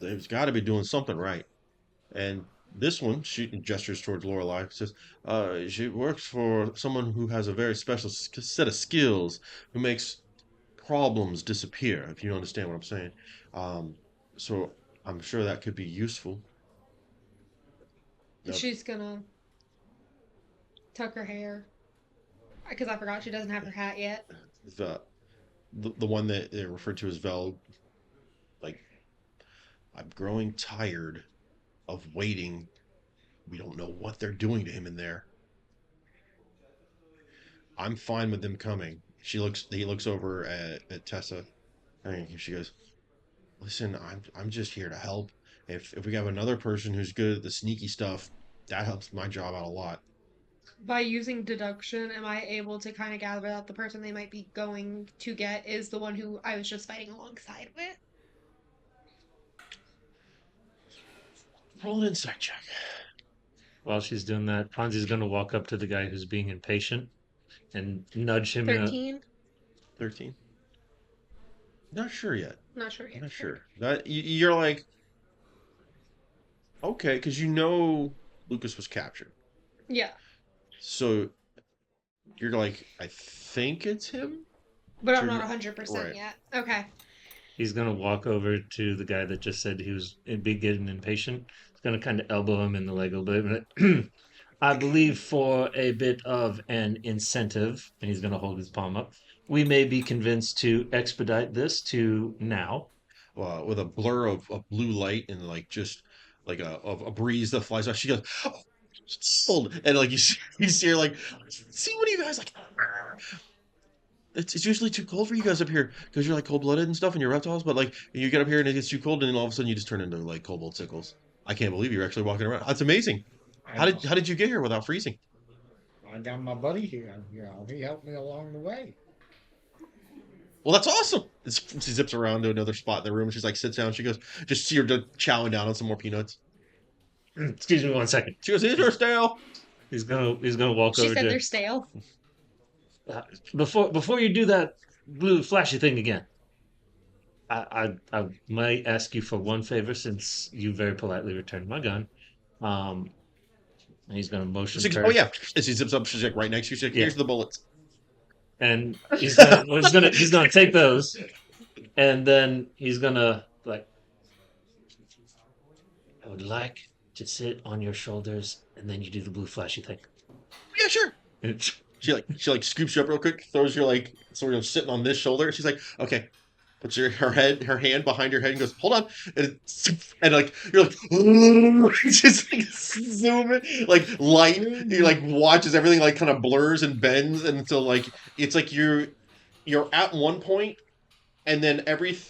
They've got to be doing something right. And this one, she gestures towards Lorelai, says, she works for someone who has a very special set of skills, who makes problems disappear, if you understand what I'm saying. Um, so I'm sure that could be useful. Yep. She's gonna tuck her hair. Because I forgot she doesn't have her hat yet. The one that they refer to as Vel, like, I'm growing tired of waiting. We don't know what they're doing to him in there. I'm fine with them coming. He looks over at Tessa, and she goes, "Listen, I'm just here to help. If we have another person who's good at the sneaky stuff, that helps my job out a lot." By using deduction, am I able to kind of gather that the person they might be going to get is the one who I was just fighting alongside with? Roll an insight check. While she's doing that, Ponzi's going to walk up to the guy who's being impatient and nudge him. 13? 13. Not sure yet. Not sure yet. Not sure. You're like, okay, because you know Lucas was captured. Yeah. So you're like, I think it's him? But I'm Sure. not 100% Right. yet. Okay. He's going to walk over to the guy that just said he was getting impatient. He's going to kind of elbow him in the leg a little bit. I believe for a bit of an incentive, and he's going to hold his palm up, we may be convinced to expedite this to now. With a blur of blue light and like just like a breeze that flies by, she goes, "Oh, it's cold," and like you see her like, "See, what are you guys like?" It's usually too cold for you guys up here because you're like cold blooded and stuff, and you're reptiles. But like you get up here and it gets too cold, and then all of a sudden you just turn into like kobold sickles. I can't believe you're actually walking around. That's amazing. How did you get here without freezing? I got my buddy here. You know, he helped me along the way. Well, that's awesome. She zips around to another spot in the room. She's like, sits down. She goes, just see her chowing down on some more peanuts. Excuse me 1 second. She goes, "These are stale." He's gonna walk She over said to they're stale. before you do that blue flashy thing again. I might ask you for one favor since you very politely returned my gun. And he's gonna motion. She's like, her. "Oh yeah." As he zips up, she's like right next to you. She's like, "Here's the bullets." And he's gonna take those, and then he's gonna like. I would like to sit on your shoulders, and then you do the blue flashy thing. Yeah, sure. She like scoops you up real quick, throws you like sort of sitting on this shoulder. She's like, "Okay." Puts her hand behind your head and goes, "Hold on," and like you're like just like zooming like light. You like watches everything like kind of blurs and bends until like it's like you're at one point, and then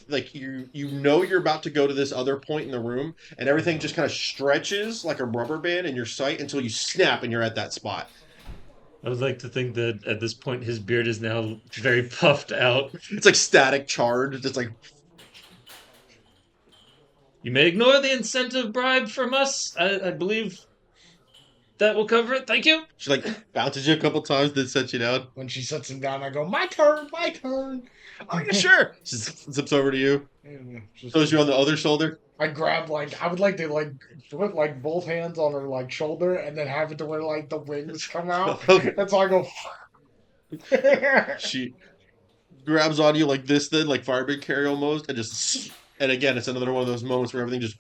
like you know you're about to go to this other point in the room, and everything just kind of stretches like a rubber band in your sight until you snap and you're at that spot. I would like to think that at this point his beard is now very puffed out. It's like static charred, just like You may ignore the incentive bribe from us. I believe that will cover it. Thank you. she like bounces you a couple times, then sets you down. When she sets him down, I go, my turn, my turn. Oh yeah, sure. She zips over to you, throws you on the other shoulder. I grab I would like to put like both hands on her like shoulder and then have it to where like the wings come out. Okay. And so I go. She grabs on you like this, then like firebig carry almost, and just again, it's another one of those moments where everything just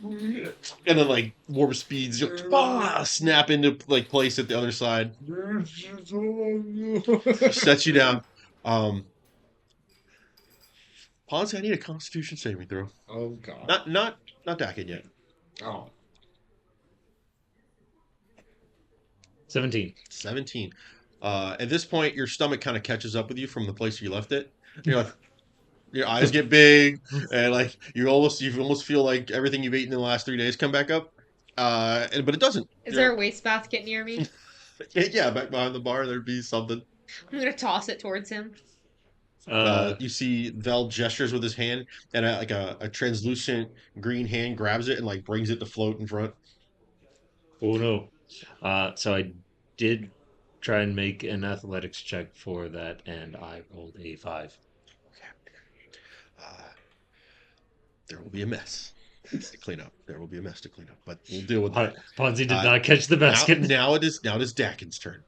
and then like warp speeds, snap into like place at the other side, sets you down. Ponzi, I need a Constitution saving throw. Oh god. Not Daken yet. Oh. 17. 17. At this point, your stomach kind of catches up with you from the place you left it. You're like, your eyes get big, and like you almost feel like everything you've eaten in the last 3 days come back up. But it doesn't. Is there a wastebasket near me? Yeah, back behind the bar, there'd be something. I'm gonna toss it towards him. You see Vel gestures with his hand, and a translucent green hand grabs it and like brings it to float in front. Oh no. So I did try and make an athletics check for that, and I rolled a 5. Uh, there will be a mess to clean up. There will be a mess to clean up, but we'll deal with Pon- that. Ponzi did Uh, not catch the now, basket. now it is Dakin's turn.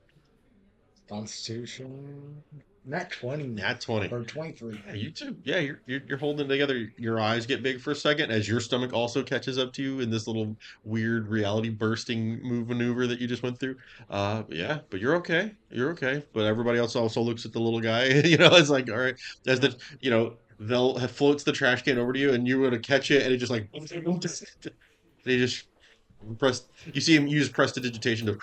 Constitution. Not 20. Nat 20. Or 23. Yeah, you too. Yeah, you're holding it together. Your eyes get big for a second as your stomach also catches up to you in this little weird reality bursting move maneuver that you just went through. Yeah, but you're okay. You're okay. But everybody else also looks at the little guy. It's like, all right, as the they'll have floats the trash can over to you, and you want to catch it, and it just like they just press. You see him use prestidigitation to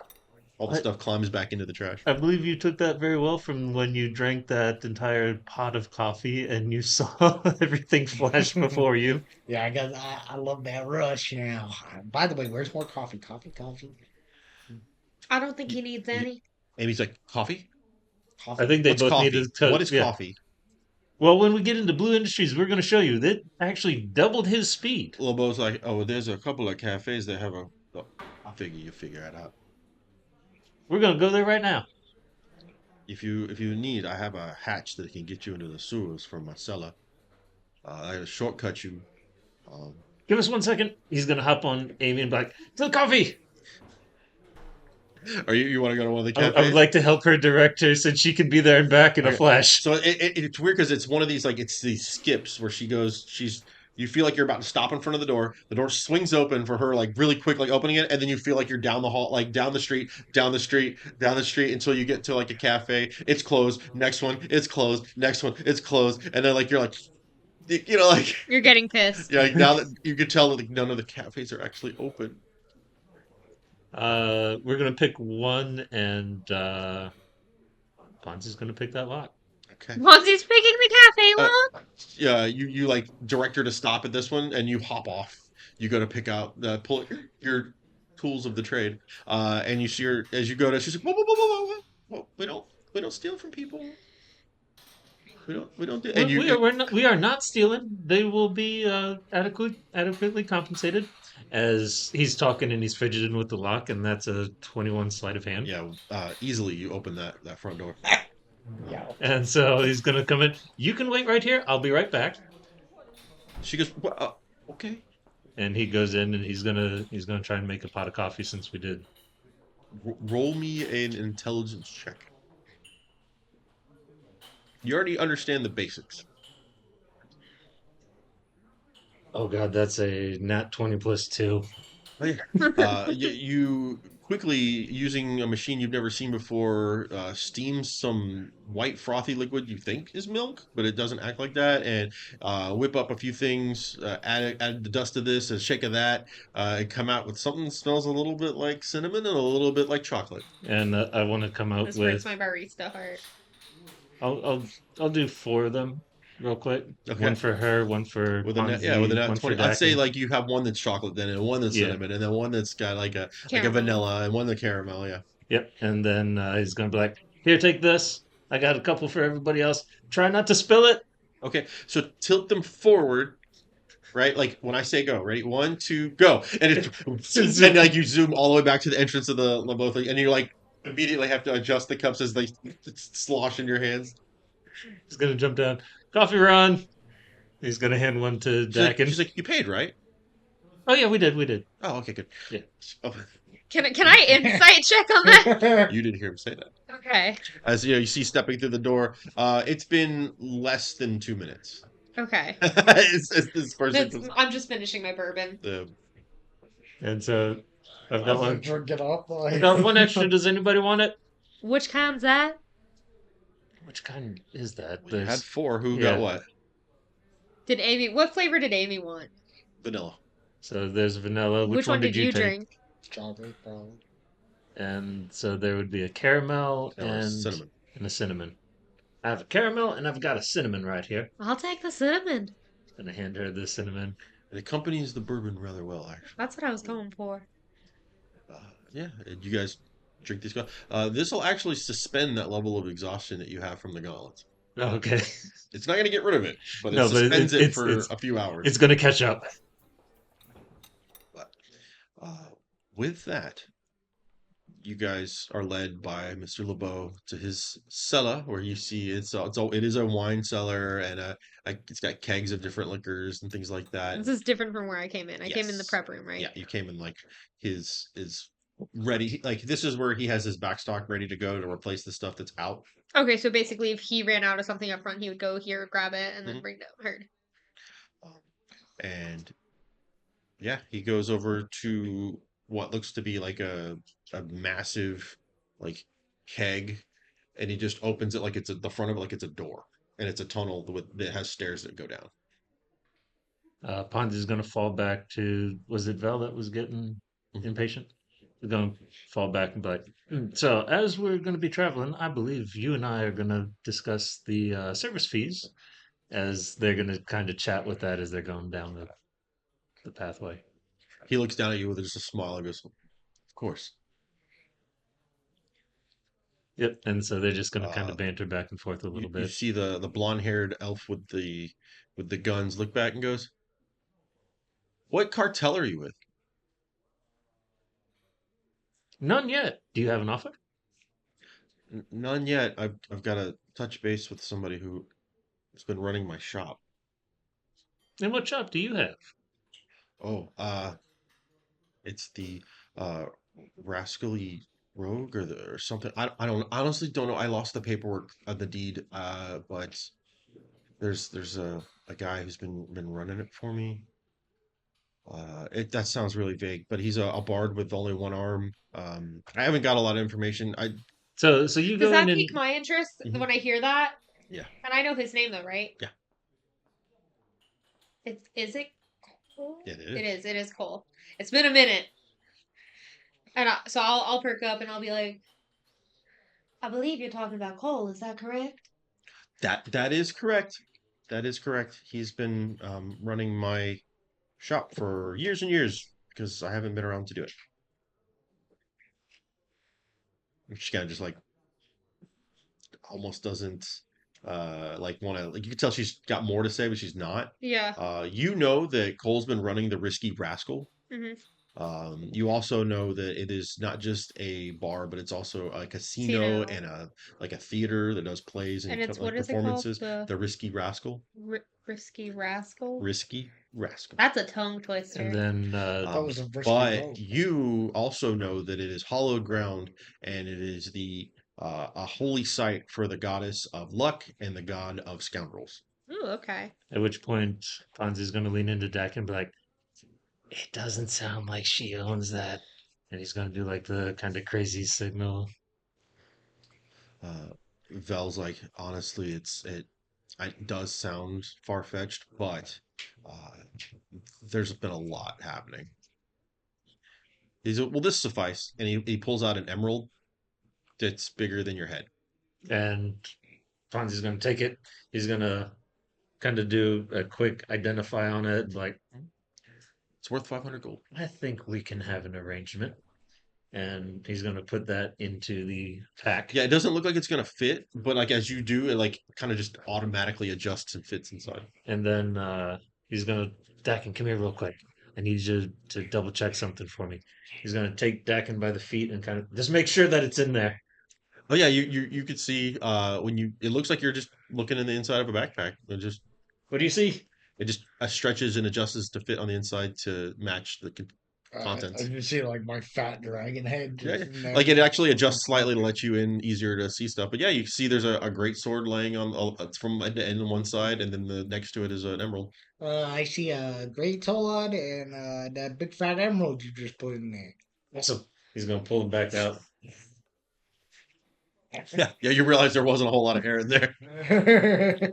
all the I, stuff climbs back into the trash. I believe you took that very well from when you drank that entire pot of coffee and you saw everything flash before you. Yeah, I love that rush now. By the way, where's more coffee? Coffee. I don't think he needs You- any. Amy's like, coffee? I think they What's both coffee? needed to. What is Yeah. coffee? Well, when we get into Blue Industries, we're going to show you that actually doubled his speed. Lobo's like, oh, there's a couple of cafes that have a. Oh, you figure it out. We're going to go there right now. If you need, I have a hatch that can get you into the sewers from my cellar. I shortcut you. Um, Give us 1 second. He's going to hop on Amy and be like, to the coffee. you want to go to one of the I cafes? would like to help her direct her so she can be there and back in a Okay. flash. So it's weird because it's one of these it's these skips where you feel like you're about to stop in front of the door. The door swings open for her, like really quick, like opening it, and then you feel like you're down the hall, like down the street, down the street, down the street until you get to like a cafe. It's closed. Next one, it's closed. Next one, it's closed. And then you're like, like You're getting pissed. yeah, like, now that you can tell that none of the cafes are actually open. We're going to pick one, and Ponzi's going to pick that lock. Okay. Ponzi's picking the cafe lock. Yeah, you like direct her to stop at this one, and you hop off. You go to pick out pull your tools of the trade, and you see her as you go to. She's like, whoa, we don't steal from people. We don't do. And We are not stealing. They will be adequately compensated. As he's talking and he's fidgeting with the lock, and that's a 21 sleight of hand. yeah, easily you open that front door. Yeah. And so he's gonna come in. You can wait right here. I'll be right back. She goes, what? Okay. And he goes in and he's gonna try and make a pot of coffee since we did. Roll me an intelligence check. You already understand the basics. Oh god, that's a nat 20 plus 2. You quickly, using a machine you've never seen before, steam some white frothy liquid you think is milk, but it doesn't act like that, and whip up a few things, add the dust of this, a shake of that, and come out with something that smells a little bit like cinnamon and a little bit like chocolate. And I want to come out This breaks with. my barista heart. I'll do 4 of them real quick. Okay. One for her, one for With Ponzi, with a one nat for 20. I'd say Daken. you have one that's chocolate then, and one that's Yeah. cinnamon, and then one that's got like a Caramel. vanilla, and one that's caramel. Yeah. Yep. And then he's gonna be like, "Here, take this. I got a couple for everybody else. Try not to spill it." Okay. So tilt them forward. Right, like when I say go, ready, 1, 2, go, and and you zoom all the way back to the entrance of the both, and you immediately have to adjust the cups as they slosh in your hands. He's gonna jump down. Coffee run. He's gonna hand one to Daken. She's like, you paid, right? Oh yeah, we did. Oh, okay, good. Yeah. Oh, Can I insight check on that? you didn't hear him say that. Okay. As you see stepping through the door, it's been less than 2 minutes. Okay. it's this person. I'm just finishing my bourbon. And so I've I got was one. drink it up. I've got one extra. Does anybody want it? Which kind's that? Which kind is that? You had There's 4. Who Yeah. got what? What flavor did Amy want? Vanilla. So there's vanilla. Which one did you take? drink? Chocolate, probably. And so there would be a caramel No, and cinnamon. a cinnamon. I have a caramel and I've got a cinnamon right here. I'll take the cinnamon. Gonna hand her the cinnamon. It accompanies the bourbon rather well, actually. That's what I was going for. Yeah, and you guys drink these. This will actually suspend that level of exhaustion that you have from the gauntlets. Oh, okay. It's not going to get rid of it, but it No, but suspends it for it's a few hours. it's gonna catch up. But with that, you guys are led by Mr. LeBeau to his cellar, where you see it is a wine cellar, and it's got kegs of different liquors and things like that. This is different from where I came in. I came in the Yes. prep room, right? Yeah, you came in like his is ready. Like this is where he has his backstock ready to go to replace the stuff that's out. Okay, so basically, if he ran out of something up front, he would go here, grab it, and then Mhm. bring it. Heard. And yeah, he goes over to what looks to be like a massive like keg, and he just opens it like it's at the front of it like it's a door, and it's a tunnel that has stairs that go down. Ponzi's gonna fall back to, was it Vel that was getting Mhm. impatient? He's gonna fall back and be like, so as we're gonna be traveling, I believe you and I are gonna discuss the service fees, as they're gonna kind of chat with that as they're going down the pathway. He looks down at you with just a smile and goes, "Of course." Yep, and so they're just gonna kind Uh, of banter back and forth a little you bit. see the blonde-haired elf with the guns look back and goes, "What cartel are you with?" None yet. Do you have an offer? None yet. I've got to touch base with somebody who has been running my shop. And what shop do you have? Oh, it's the uh rascally rogue or something. I don't honestly don't know. I lost the paperwork of the deed. But there's a guy who's been running it for me. That sounds really vague, but he's a bard with only one arm. I haven't got a lot of information. So you Does go in that and pique my interest Mhm. when I hear that? Yeah. And I know his name though, right? Yeah. Is it Cole? It is. It is. It is Cole. It's been a minute, and so I'll perk up and I'll be like, I believe you're talking about Cole. Is that correct? That is correct. That is correct. He's been running my shop for years and years because I haven't been around to do it. She kind of just like almost doesn't like want to, like, you can tell she's got more to say, but she's not. Yeah. You know that Cole's been running the Risky Rascal. Mm-hmm. You also know that it is not just a bar, but it's also a casino Casino. and a theater that does plays and And it's like what is it called? performances. The Risky Rascal. Risky Rascal. Risky Rascal. That's a tongue twister. and then That was a risky But road. you also know that it is hallowed ground, and it is a holy site for the goddess of luck and the god of scoundrels. Ooh, okay. at which point Ponzi's gonna lean into Dak and be like, it doesn't sound like she owns that. And he's gonna do like the kind of crazy signal. Vel's like, honestly, it does sound far fetched, but uh, there's been a lot happening. He's will this suffice? And he pulls out an emerald that's bigger than your head. And Ponzi's gonna take it. He's gonna kind of do a quick identify on it, like, It's worth 500 gold. I think we can have an arrangement. And he's gonna put that into the pack. Yeah, it doesn't look like it's gonna fit, but like as you do, it like kind of just automatically adjusts and fits inside. And then he's gonna, Dakin, come here real quick. I need you to double check something for me. He's gonna take Dakin by the feet and kind of just make sure that it's in there. Oh yeah, you could see when it looks like you're just looking in the inside of a backpack. What do you see? It just stretches and adjusts to fit on the inside to match the contents. You see, like my fat dragon head. Yeah, Just yeah. in there. Like it actually adjusts slightly to let you in easier to see stuff. But yeah, you see there's a great sword laying on it's from end to end on one side, and then the next to it is an emerald. I see a great sword and that big fat emerald you just put in there. Awesome. He's gonna pull him back out. Yeah, you realize there wasn't a whole lot of hair in there.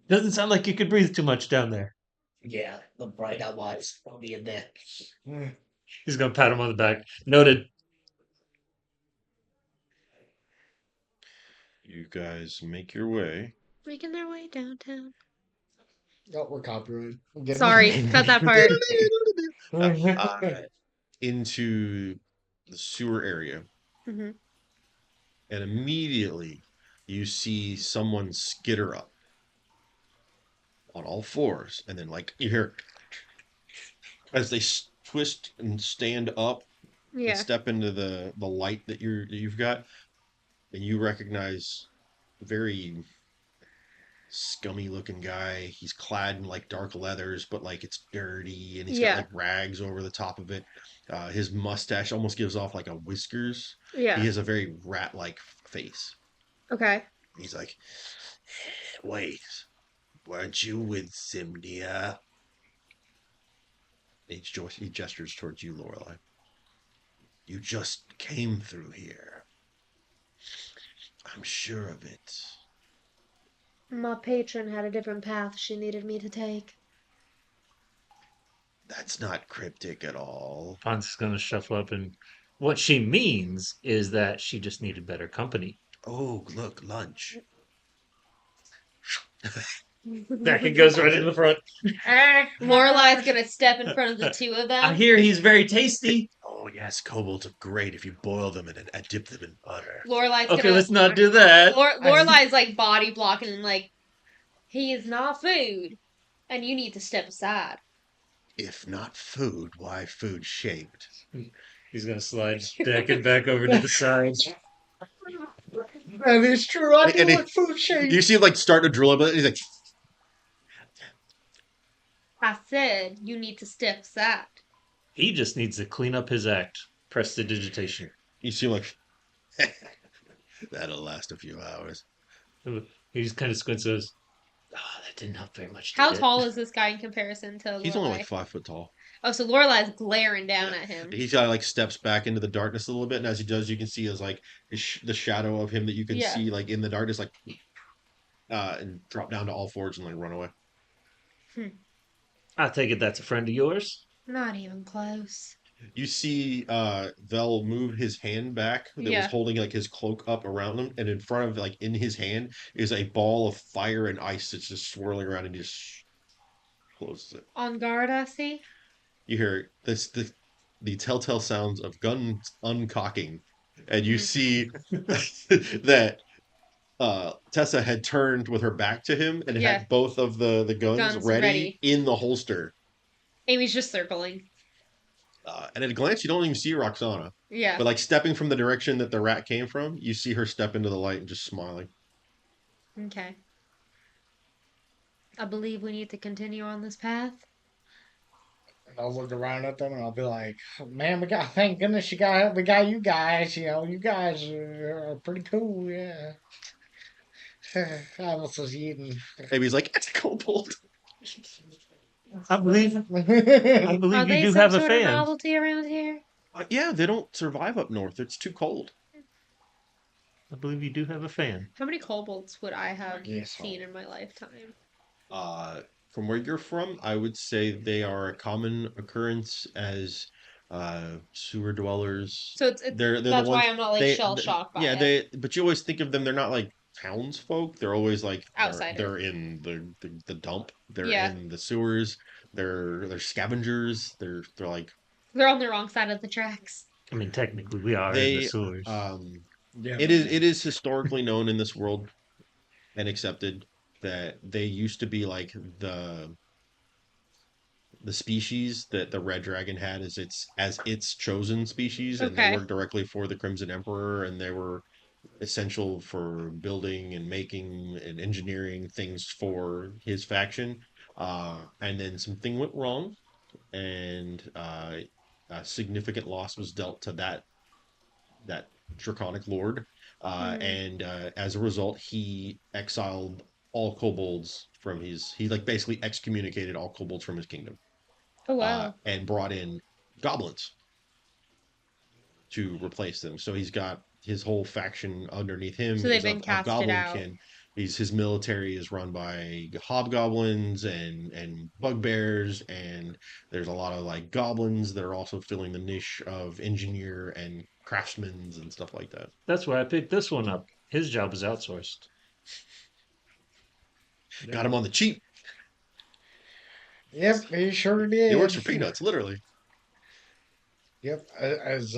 Doesn't sound like you could breathe too much down there. Yeah, the bright lights will be in there. He's gonna pat him on the back. Noted. You guys make your way. Making their way downtown. Oh, we're copyrighted. I'm getting- Sorry, cut that part. Into the sewer area, Hmm. and immediately you see someone skitter up on all fours, and then like you hear as they twist and stand up and Yeah. step into the light that you've got, and you recognize a very scummy looking guy. He's clad in like dark leathers, but like it's dirty, and he's got Yeah. like rags over the top of it. His mustache almost gives off like a whiskers. He Yeah. has a very rat like face. Okay. He's like, wait, weren't you with Simnia? He gestures towards you, Lorelai. You just came through here. I'm sure of it. My patron had a different path she needed me to take. That's not cryptic at all. Ponzi's going to shuffle up, and what she means is that she just needed better company. Oh, look, lunch. Daken goes right into the front. Lorelai's gonna step in front of the two of I them. hear he's very tasty. Oh, yes, kobolds are great if you boil them and dip them in butter. Lorelai's Okay, gonna. let's not do that. Lorelai's like body blocking and like, he is not food, and you need to step aside. If not food, why food shaped? He's going to slide Daken back over to the side. That is true. I do And he- like food shape. You see him like start to drill a bit. He's like, I said you need to step aside. He just needs to clean up his act. Prestidigitation. you see him like, that'll last a few hours. He just kind of squints and says, oh, that didn't help very much. How did it?" tall is this guy in comparison to He's Lorelai? only like 5 foot tall. Oh, so Lorelai's glaring down at him. He's got like steps back into the darkness a little bit, and as he does, you can see as like the shadow of him that you can Yeah. see like in the darkness, like and drop down to all fours and like run away. I take it that's a friend of yours. Not even close. You see Vel move his hand back that was Yeah. holding like his cloak up around him, and in front of like in his hand is a ball of fire and ice that's just swirling around, and he just closes it. On guard, I see. You hear the telltale sounds of guns uncocking, and you see that Tessa had turned with her back to him and Yeah. had both of the guns, Guns ready, ready. in the holster. Amy's just circling. And at a glance, you don't even see Roxana. Yeah. But like stepping from the direction that the rat came from, you see her step into the light and just smiling. Okay. I believe we need to continue on this path. And I'll look around at them and I'll be like, man, thank goodness we got you guys. You know, you guys are pretty cool, yeah. I almost was eating. Maybe he's like, it's a kobold. I believe Are you they do some have a sort of fan. novelty around here? Yeah, they don't survive up north. It's too cold. I believe you do have a fan. How many kobolds would I have guess so. seen in my lifetime? From where you're from, I would say they are a common occurrence as sewer dwellers. So They're the that's ones why I'm not like they shell shocked by yeah it. but you always think of them. They're not like townsfolk. They're always like Outsiders. They're in the dump. They're Yeah. in the sewers. They're scavengers. They're like They're on the wrong side of the tracks. I mean, technically, we are in the sewers. Yeah, it is historically known in this world and accepted that they used to be like the species that the red dragon had as its chosen species, and they Okay. worked directly for the Crimson Emperor, and they were essential for building and making and engineering things for his faction. And then something went wrong, and a significant loss was dealt to that draconic lord, and as a result, he exiled all kobolds from he like basically excommunicated all kobolds from his kingdom, Oh wow. and brought in goblins to replace them. So he's got his whole faction underneath him. So they've is been of casted goblin out. kin. His military is run by hobgoblins and bugbears, and there's a lot of like goblins that are also filling the niche of engineer and craftsmen and stuff like that. That's why I picked this one up. His job is outsourced. Got him on the cheap. Yep, he sure did. He works for peanuts, literally. Yep, as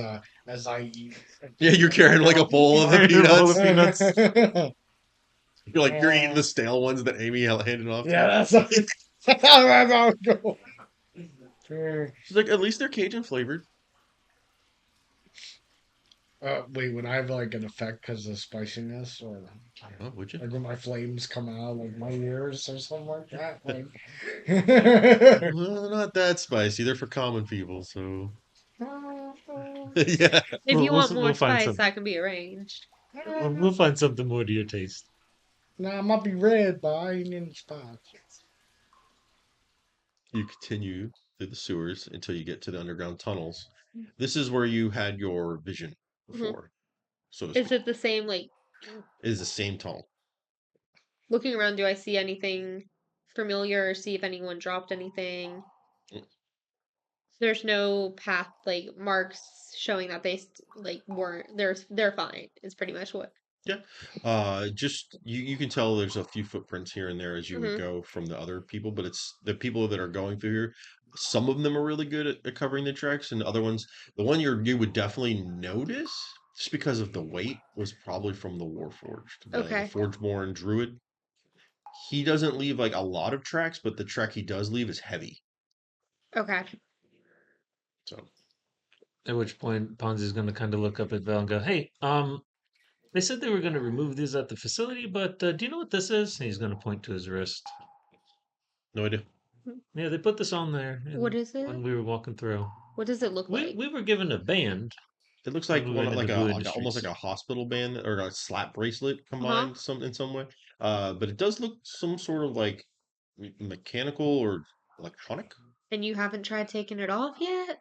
as I eat. Yeah, you're carrying like a bowl of the Carrying a bowl of peanuts. peanuts. You're eating the stale ones that Amy handed off to Yeah, you. that's how it goes. She's like, at least they're Cajun flavored. Wait, would I have like an effect because of spiciness, or Oh, would you? like when my flames come out like my ears or something like that? Like, Well, not that spicy. They're for common people, so yeah. If you want more We'll find spice, some. that can be arranged. We'll find something more to your taste. nah, I might be red, but I ain't in the spots. You continue through the sewers until you get to the underground tunnels. This is where you had your vision before, so to Is speak. it the same, like, It is the same tunnel. looking around, do I see anything familiar or see if anyone dropped anything? Mm. There's no path, like, marks showing that they, like, weren't, they're fine, is pretty much what. Yeah. Just you can tell there's a few footprints here and there as you would go from the other people, but it's the people that are going through here. Some of them are really good at covering the tracks, and the other ones, the one you would definitely notice just because of the weight was probably from the Warforged, the Okay. Forgeborn Druid. He doesn't leave like a lot of tracks, but the track he does leave is heavy. Okay. So At which point, Ponzi's going to kind of look up at Val and go, "Hey, they said they were going to remove these at the facility, but do you know what this is?" And he's going to point to his wrist. no idea. Yeah, they put this on there What is it? when we were walking through. What does it look like? We were given a band It looks when like we one went into like Blue almost Industries. like a hospital band or a slap bracelet Uh-huh. combined in some way. But it does look some sort of like mechanical or electronic. And you haven't tried taking it off yet?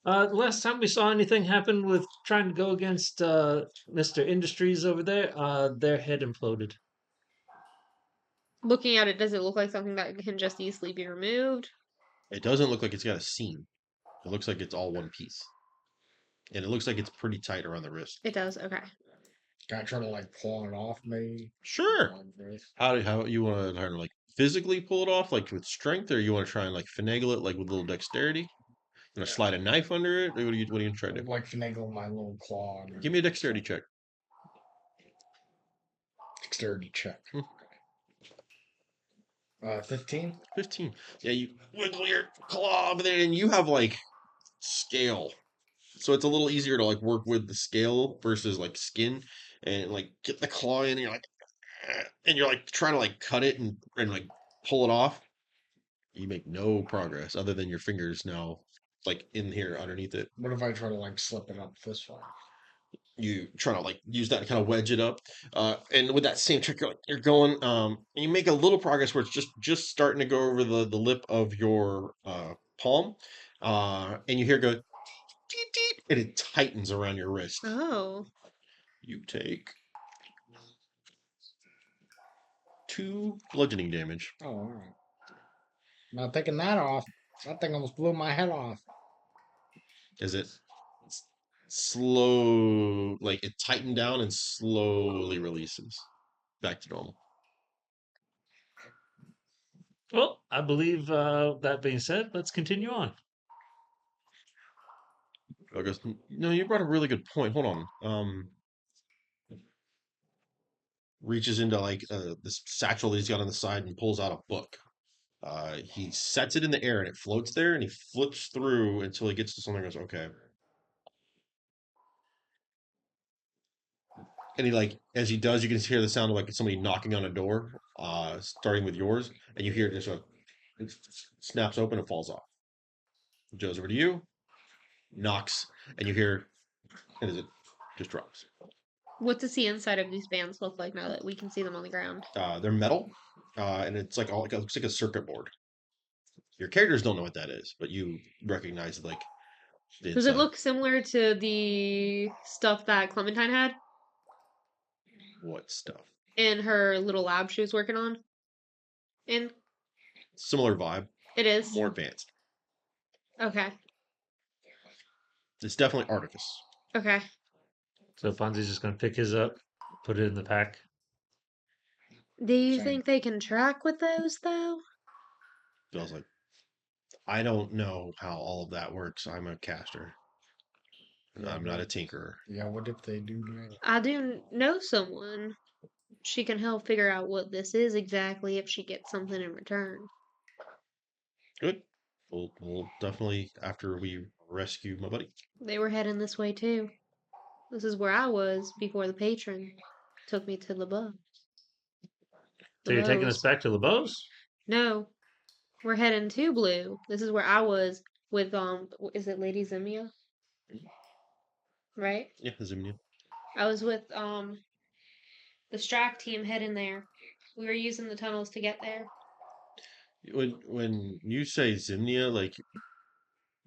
The last time we saw anything happen with trying to go against Mr. Industries over there, their head imploded. Looking at it, does it look like something that can just easily be removed? It doesn't look like it's got a seam. It looks like it's all one piece, and it looks like it's pretty tight around the wrist. It does, okay. Can I try to like pull it off, maybe? Sure. Like this? How you want to try to like physically pull it off, like with strength, or you want to try and like finagle it, like with a little dexterity? You want to slide a knife under it? Or what are you gonna try to do? Like finagle my little claw. Give me a dexterity check. Dexterity check. Hmm. 15. 15. Yeah, you wiggle your claw over there, and you have like scale, so it's a little easier to like work with the scale versus like skin, and like get the claw in, and you're like, and you're like trying to like cut it and like pull it off. You make no progress other than your fingers now like in here underneath it. What if I try to like slip it up this way? You try to like use that to kind of wedge it up, and with that same trick you're going, and you make a little progress where it's just starting to go over the lip of your palm, and you hear it go deep deep, and it tightens around your wrist. Oh. You take 2 bludgeoning damage. Oh, all right. Not taking that off. That thing almost blew my head off. Is it slow, like it tightened down and slowly releases back to normal? Well, I believe that being said, let's continue on. I goes, no, you brought a really good point. Hold on. Reaches into like this satchel that he's got on the side and pulls out a book. He sets it in the air and it floats there, and he flips through until he gets to something and goes, okay. And he like, as he does, you can hear the sound of like somebody knocking on a door, starting with yours, and you hear it just go, it snaps open and falls off. It goes over to you, knocks, and you hear, and as it just drops. What does the inside of these bands look like now that we can see them on the ground? They're metal, and it's like all, it looks like a circuit board. Your characters don't know what that is, but you recognize like the Does it inside. look similar to the stuff that Clementine had What stuff? in her little lab she was working on? In Similar vibe, it is. more advanced. Okay. It's definitely artifice. Okay. So Ponzi's just going to pick his up, put it in the pack. Do you Same. think they can track with those though? Feels like I don't know how all of that works. I'm a caster. Yeah, I'm not a what, tinkerer. yeah, what if they do that? I do know someone. She can help figure out what this is exactly if she gets something in return. Good. We'll definitely after we rescue my buddy. They were heading this way too. This is where I was before the patron took me to LeBeau. So you're taking us LeBeau's. back to LeBeau's? No, we're heading to Blue. This is where I was with is it Lady Zimia? Right? Yeah, Zimnia. I was with the Strack team heading there. We were using the tunnels to get there. When you say Zimnia, like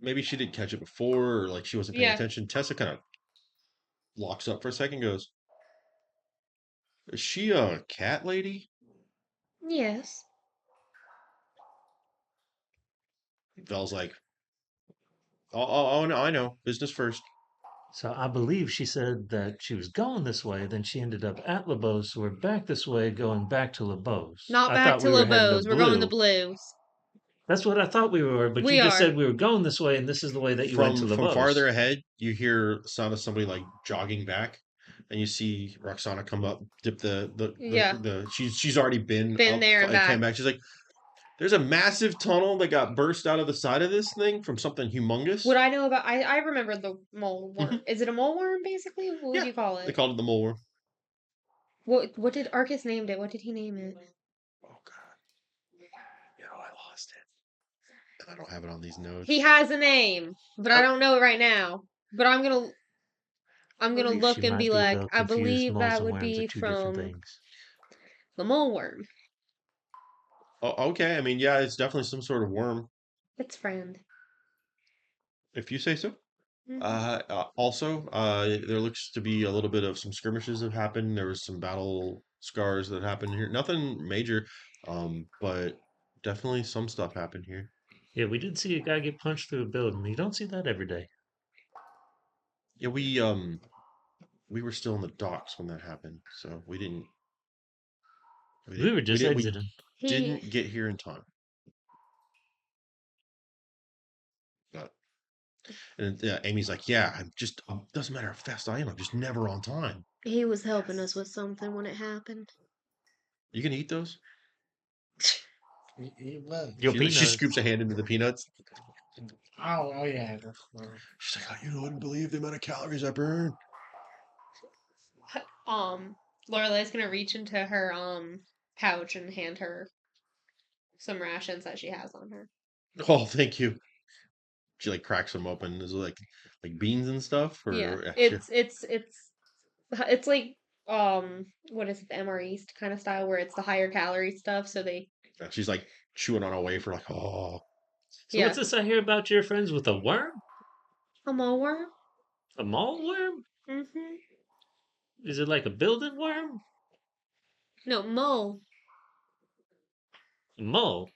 maybe she didn't catch it before, or like she wasn't paying Yeah. attention. Tessa kind of locks up for a second, goes, "Is she a cat lady?" Yes. Vel's like, "Oh, no, I know. Business first." So I believe she said that she was going this way, then she ended up at LeBeau's, so we're back this way, going back to LeBeau's. Not I back thought to we were heading to LeBeau's. We're going to Blue. Blues. That's what I thought we were, but you We just are. said we were going this way, and this is the way that you went to From LeBeau's. farther ahead, you hear the sound of somebody like jogging back, and you see Roxana come up, dip Yeah. she's already been Been up there and and back. came back. She's like, "There's a massive tunnel that got burst out of the side of this thing from something humongous." What I know about I remember the mole worm. Mhm. Is it a mole worm basically? What would Yeah, you call they it? called it the mole worm. What did Arcus named it? What did he name it? Oh God, I lost it, and I don't have it on these notes. He has a name, but I Oh, don't know it right now. But I'm I gonna believe she look and might be be, like, though, I confused. believe Moles that and would worms are be two different from things. the mole worm. okay. I mean, yeah, it's definitely some sort of worm, Its friend. if you say so. Mhm. Also, there looks to be a little bit of some skirmishes that happened. There was some battle scars that happened here. Nothing major, but definitely some stuff happened here. Yeah, we did see a guy get punched through a building. You don't see that every day. Yeah, we were still in the docks when that happened, so We were just we exiting. He didn't get here in time. But and Amy's like, "Yeah, doesn't matter how fast I am. I'm just never on time." he was helping us with something when it happened. You can eat those. He was. Your She scoops peanuts. a hand into the peanuts. Oh yeah. She's like, "You wouldn't believe the amount of calories I burn." Lorelai's gonna reach into her pouch and hand her some rations that she has on her. Oh, thank you. She like cracks them open. Is it like beans and stuff, Yeah. or It's like what is it, the MRE kind of style where it's the higher calorie stuff, so they she's like chewing on a wafer, like, oh, So yeah. what's this I hear about your friends with a worm? A mole worm? A mole worm? Mm-hmm. Is it like a building worm? No, mole. A mole?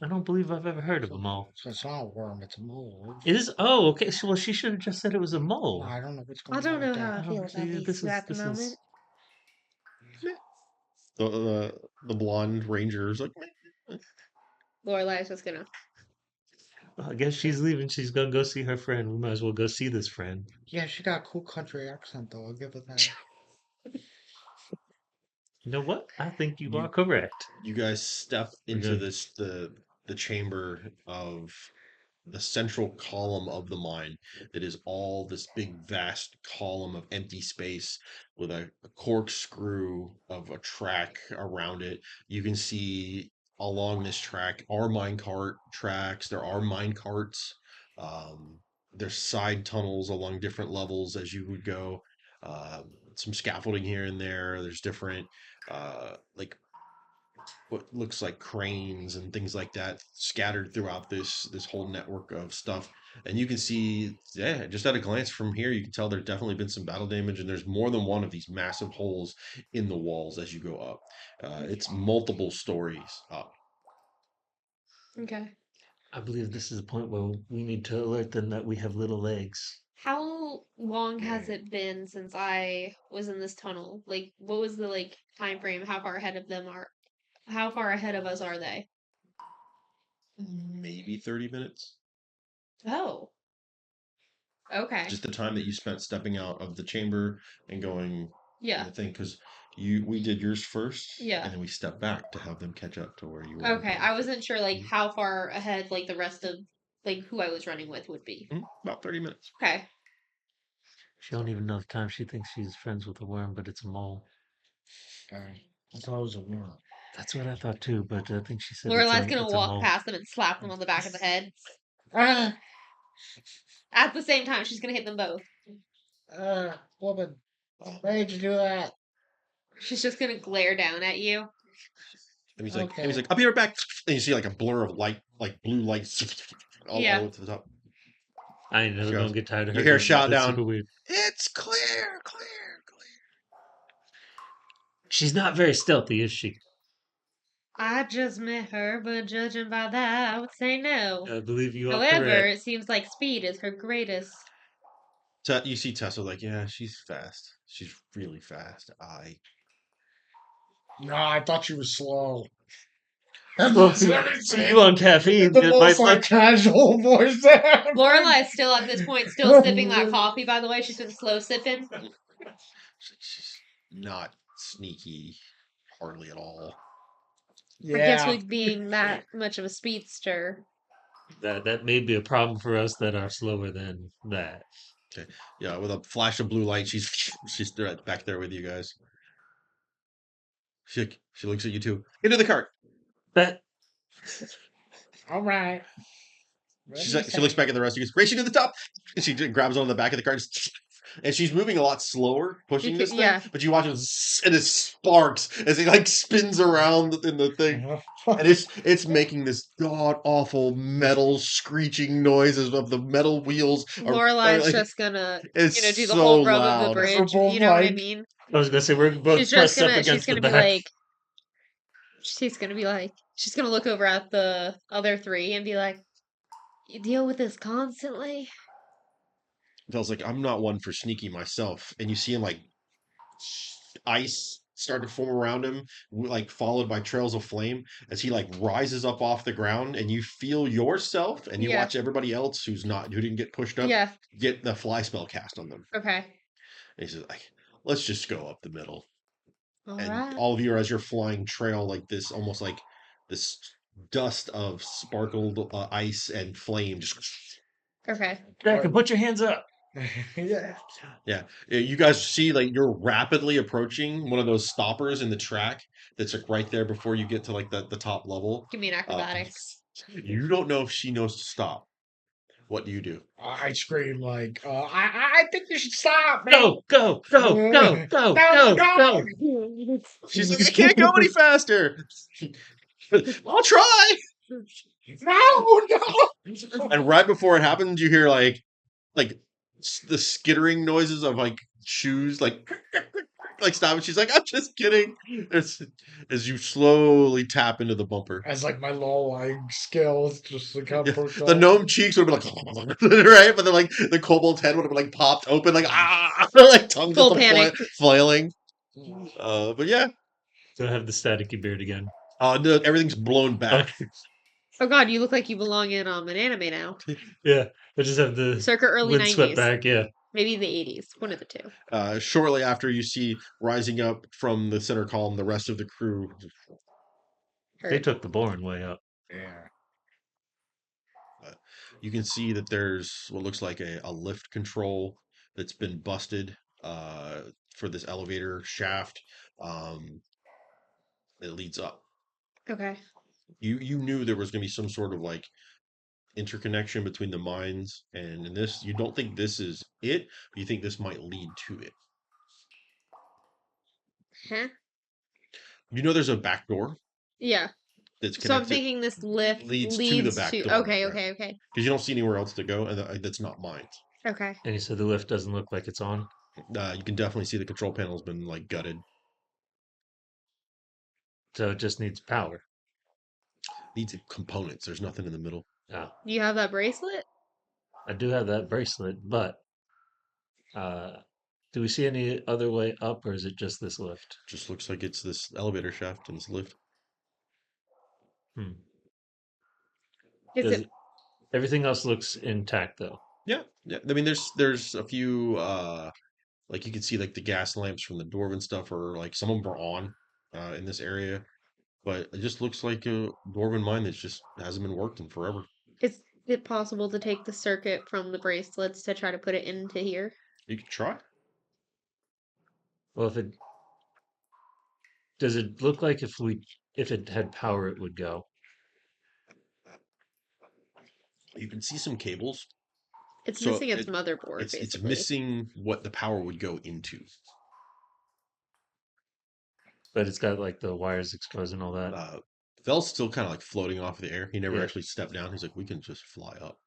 I don't believe I've ever heard of a mole. So it's not a worm, it's a mole. It is. Oh, okay. So, well, she should have just said it was a No, mole. I don't know what's I going don't on know with how that. I I feel don't about see. these This two is at the this is. moment. the blonde ranger's like, Lorelai's just gonna Well, I guess she's leaving. She's gonna go see her friend. We might as well go see this friend. Yeah, she got a cool country accent though. I'll give her that. You know what? I think you are you correct. you guys step We're into good. the chamber of the central column of the mine that is all this big vast column of empty space with a corkscrew of a track around it. You can see along this track are minecart tracks, there are mine carts, um, there's side tunnels along different levels as you would go, some scaffolding here and there. There's different like what looks like cranes and things like that scattered throughout this whole network of stuff. And you can see, yeah, just at a glance from here, you can tell there's definitely been some battle damage, and there's more than one of these massive holes in the walls as you go up. It's multiple stories up. okay. I believe this is a point where we need to alert them that we have little legs. How long has it been since I was in this tunnel? Like, what was the time frame? How far ahead of them are? How far ahead of us are they? Maybe 30 minutes. Oh, Okay. Just the time that you spent stepping out of the chamber and going in Yeah. the thing, because we did yours first, Yeah. and then we stepped back to have them catch up to where you were. Okay. I wasn't sure like how far ahead like the rest of like who I was running with would be. About 30 minutes. Okay. She don't even know the time she thinks she's friends with a worm, but it's a mole. I thought it was a worm. That's what I thought too, but I think she said Lorelai's gonna it's a walk mole. past them and slap them on the back of the head. Ah, At the same time, she's gonna hit them both. woman, why did you do that? She's just gonna glare down at you. And he's like, Okay. I'll be right back. And you see like a blur of light, like blue lights, all Yeah. the way to the top. I know, She don't goes, get tired of her. you hear a doing that. shout That's down. super weird. It's clear, clear, clear. She's not very stealthy, is she? I just met her, but judging by that, I would say no. I believe you are However, correct. it seems like speed is her greatest. You see Tessa like, yeah, she's fast. She's really fast. No, I thought she was slow. Well, so you on caffeine? The It most might like casual voice there. Lorelai's still at this point, still sipping that coffee, by the way. She's been slow sipping. She's not sneaky, hardly at all. I guess Yeah. with being that much of a speedster. that may be a problem for us that are slower than that. Okay, yeah, with a flash of blue light, she's right back there with you guys. She looks at you too. Into the cart. That All right. She looks back at the rest of you guys. Racing to the top, and she grabs on the back of the cart, and she's moving a lot slower, pushing this thing. Yeah. But you watch it, and it sparks as it like spins around in the thing, and it's making this god awful metal screeching noises of the metal wheels. Lorelai's like, just gonna, it's do the so whole rub of the loud. bridge. We're both You know what I like- mean? I was gonna say we're both She's just pressed up gonna, she's against the gonna be back. like, she's gonna look over at the other three and be like, you deal with this constantly? Tells like, I'm not one for sneaky myself, and you see him like ice start to form around him, like followed by trails of flame as he like rises up off the ground, and you feel yourself, and you Yeah. watch everybody else who didn't get pushed up, Yeah. get the fly spell cast on them. Okay. And he says, like, let's just go up the middle. And Alright. all of you are, as you're flying, trail like this, almost like this dust of sparkled ice and flame. Just Okay. Draken, put your hands up. Yeah. yeah, you guys see like you're rapidly approaching one of those stoppers in the track that's like right there before you get to like the top level. Give me an acrobatics. You don't know if she knows to stop. What do you do? I scream like, I think you should stop, man. Go, go, go, go, go, go, go. She's like, I can't go any faster. I'll try. No, no. And right before it happens, you hear like the skittering noises of like shoes, like stop. She's like, I'm just kidding. As you slowly tap into the bumper. As like my low like skills just to come Yeah, push the gnome cheeks would have been like, right? But then like the kobold's head would have been like popped open, like like tongue Full just like, panic. flailing. But yeah, So I have the staticky beard again. no, everything's blown back. Oh god, you look like you belong in an anime now. Yeah, I just have the Circa early wind swept 90s. back. Yeah, Maybe the 80s. One of the two. Shortly after, you see rising up from the center column the rest of the crew. they Heard. took the boring way up. Yeah. You can see that there's what looks like a lift control that's been busted for this elevator shaft that leads up. Okay. You knew there was going to be some sort of like interconnection between the mines, and in this, you don't think this is it, but you think this might lead to it. Huh? You know there's a back door Yeah. that's So I'm connected thinking this lift leads leads, to the back to. door. Okay, right? okay, okay. Because you don't see anywhere else to go, and that's not mines. Okay. And you said the lift doesn't look like it's on. You can definitely see the control panel's been like gutted. So it just needs power. Needs components. There's nothing in the middle. Oh, You have that bracelet? I do have that bracelet, but do we see any other way up, or is it just this lift? Just looks like it's this elevator shaft and this lift. Hmm. Is Does it everything else looks intact though? Yeah, yeah. I mean, there's a few like you can see like the gas lamps from the dwarven stuff, or like some of them are on in this area, but it just looks like a dwarven mine that's just hasn't been worked in forever. Is it possible to take the circuit from the bracelets to try to put it into here? You could try. Well, does it look like if it had power, it would go? You can see some cables, It's so missing its motherboard, it's basically. missing what the power would go into. But it's got like the wires exposed and all that. Vel's still kind of like floating off the air. He never Yeah. actually stepped down. He's like, we can just fly up.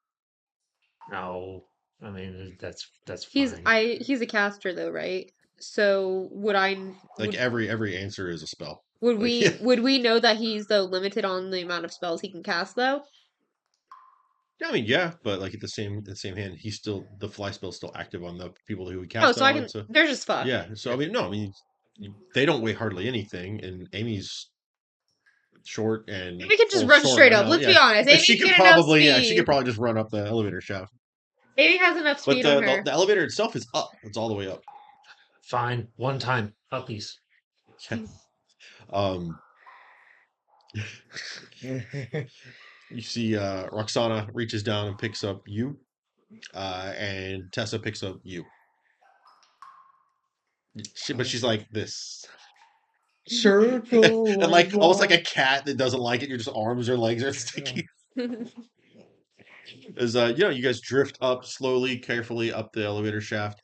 No, I mean that's He's fine. he's a caster though, right? So Like every answer is a spell. would Like yeah, would we know that he's though limited on the amount of spells he can cast though? I mean yeah, but like at the same hand, he's still the fly spell's still active on the people who we Oh, cast so that I on. can. So They're just fucked. yeah, so I mean no, I mean they don't weigh hardly anything, and Amy's short and Amy can just well run short. straight I up. know, Let's yeah, be honest. and Amy she can could get enough probably yeah she speed. could probably just run up the elevator shaft. Amy has enough But speed on her. the elevator itself is up. It's all the way up. Fine, one time puppies. Um, you see Roxana reaches down and picks up you, and Tessa picks up you. But she's like this. Circle And of like almost like a life. cat that doesn't like it. Your just arms or legs are sticky. As you know, you guys drift up slowly, carefully up the elevator shaft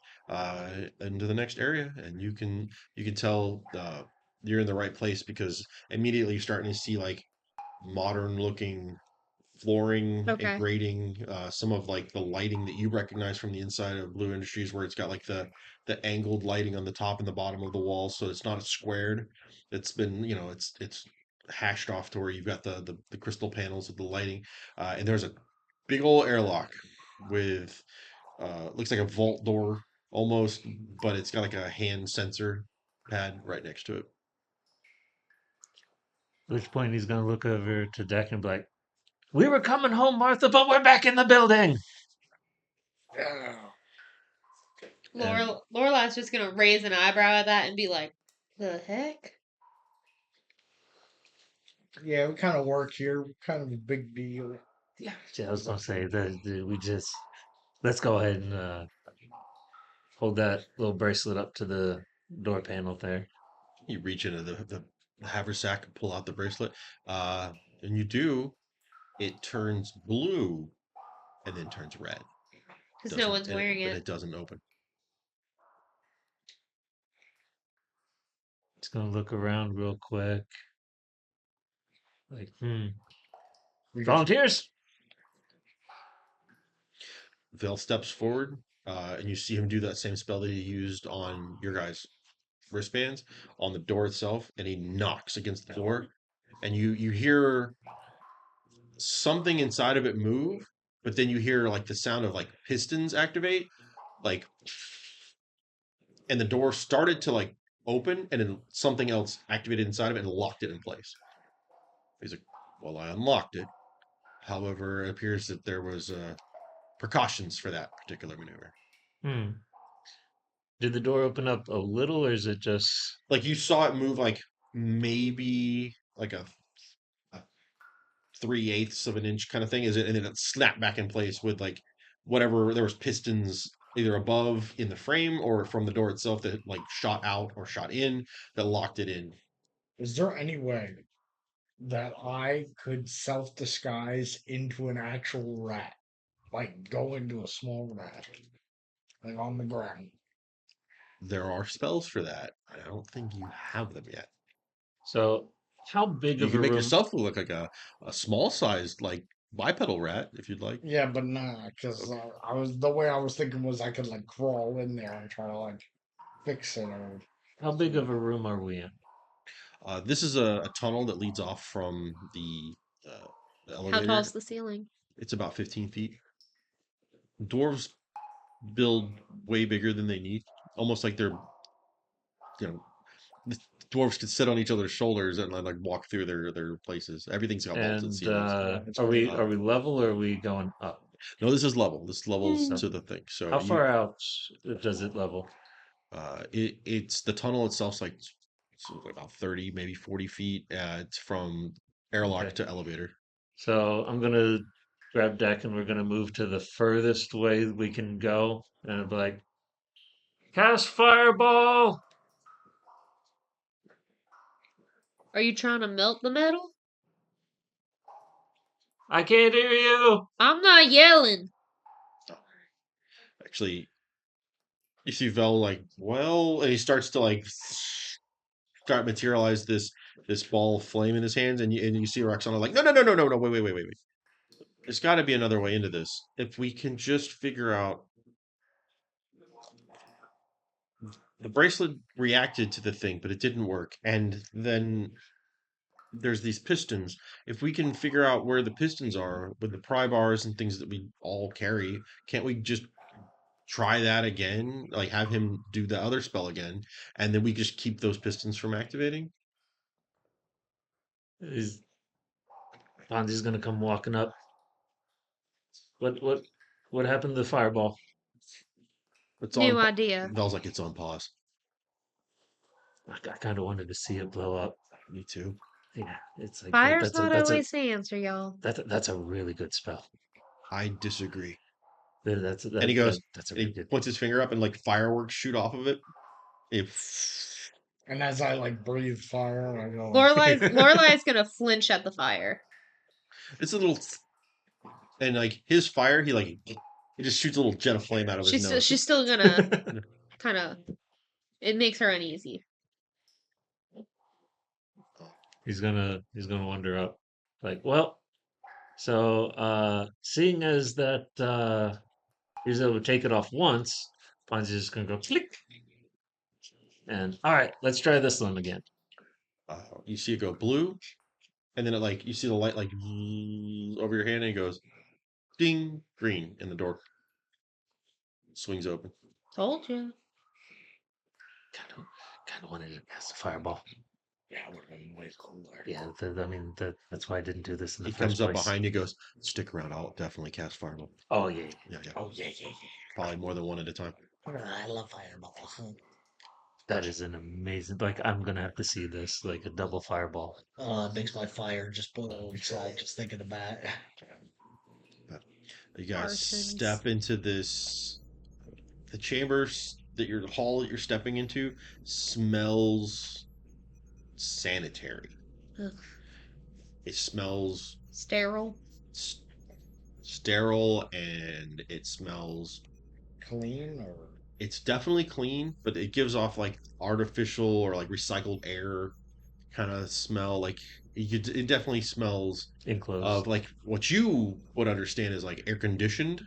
into the next area, and you can tell you're in the right place because immediately you're starting to see like modern looking flooring and Okay. grating, some of like the lighting that you recognize from the inside of Blue Industries, where it's got like the angled lighting on the top and the bottom of the wall, so it's not squared. It's been it's hashed off to where you've got the crystal panels of the lighting, and there's a big old airlock with looks like a vault door almost, but it's got like a hand sensor pad right next to it. At which point he's gonna look over to Deck and be like, "We were coming home, Martha, but we're back in the building." And Lorelai's just gonna raise an eyebrow at that and be like, "The heck?" Yeah, we kind of work here. Kind of a big deal. Yeah, I was gonna say that we just let's go ahead and hold that little bracelet up to the door panel there. you reach into the haversack and pull out the bracelet, uh, and you do. It turns blue and then turns red. Because no Doesn't one's and wearing but it. it doesn't open. Just gonna look around real quick. Like, We got volunteers? Vale steps forward, and you see him do that same spell that he used on your guys' wristbands on the door itself, and he knocks against the floor, and you hear something inside of it move, but then you hear like the sound of like pistons activate, like, and the door started to like open, and then something else activated inside of it and locked it in place. He's like, "Well, I unlocked it. However, it appears that there was precautions for that particular maneuver." Hmm. Did the door open up a little, or is it just Like you saw it move like maybe like a 3/8 of an inch kind of thing, is it? And then it snapped back in place with like whatever there was pistons either above in the frame or from the door itself that like shot out or shot in that locked it in. Is there any way that I could self disguise into an actual rat? Like go into a small rat, like on the ground. There are spells for that. I don't think you have them yet. so? How big You of can a make room? yourself look like a small sized like bipedal rat if you'd like. Yeah, but nah, because Okay. I was the way I was thinking was I could like crawl in there and try to like fix it or How big of a room are we in? This is a tunnel that leads off from the How tall's elevator. the ceiling? It's about 15 feet. Dwarves build way bigger than they need, almost like they're, you know, the dwarves could sit on each other's shoulders and like walk through their places. Everything's got vaulted And ceilings. yeah, it's are already we Uh, level or are we going up? No, this is level. This levels So to the thing. So how you far out does it level? it's the tunnel itself's like about 30, maybe 40 feet. It's from airlock Okay. to elevator. So I'm gonna grab deck and we're gonna move to the furthest way we can go. And I'll be like, cast fireball! Are you trying to melt the metal? I can't hear you! I'm not yelling. Actually, you see Vel like, well, and he starts to like start materialize this ball of flame in his hands, and you see Roxana like, no, wait. There's got to be another way into this. If we can just figure out the bracelet reacted to the thing, but it didn't work, and then there's these pistons. If we can figure out where the pistons are with the pry bars and things that we all carry, can't we just try that again? Like have him do the other spell again, and then we just keep those pistons from activating? Is Ponzi's gonna come walking up. What happened to the fireball? It's on. New idea. Vel's like it's on pause. I kind of wanted to see it blow up. Me too. Yeah, it's like Fire's not always the answer, y'all. that's a really good spell. I disagree. That's And he goes, that's a and really he good. points his finger up, and like fireworks shoot off of it. If And as I like breathe fire, I go. Lorelai's gonna flinch at the fire. it's a little, and like his fire, he just shoots a little jet of flame out of his nose. She's still gonna kind of. It makes her uneasy. He's gonna wander up. Like, well, so seeing as that he's able to take it off once, Ponzi's just gonna go click. And all right, let's try this one again. You see it go blue, and then it like you see the light like over your hand, and it goes ding green, and the door swings open. Told you. Kind of wanted to cast a fireball. Yeah, it would have been way cooler. Yeah, I mean that's why I didn't do this in the He first comes up place. behind you, goes, "Stick around. I'll definitely cast fireball." Oh yeah, Yeah. Oh yeah. Probably more than one at a time. I love fireball. that is an amazing. Like I'm gonna have to see this like a double fireball. It makes my fire just boil inside just thinking about it. But you guys Arsons. step into the chambers the hall that you're stepping into smells sanitary. Ugh. It smells Sterile. sterile, and it smells. Clean or It's definitely clean, but it gives off like artificial or like recycled air kind of smell. Like it definitely smells Enclosed. of like what you would understand is like air conditioned,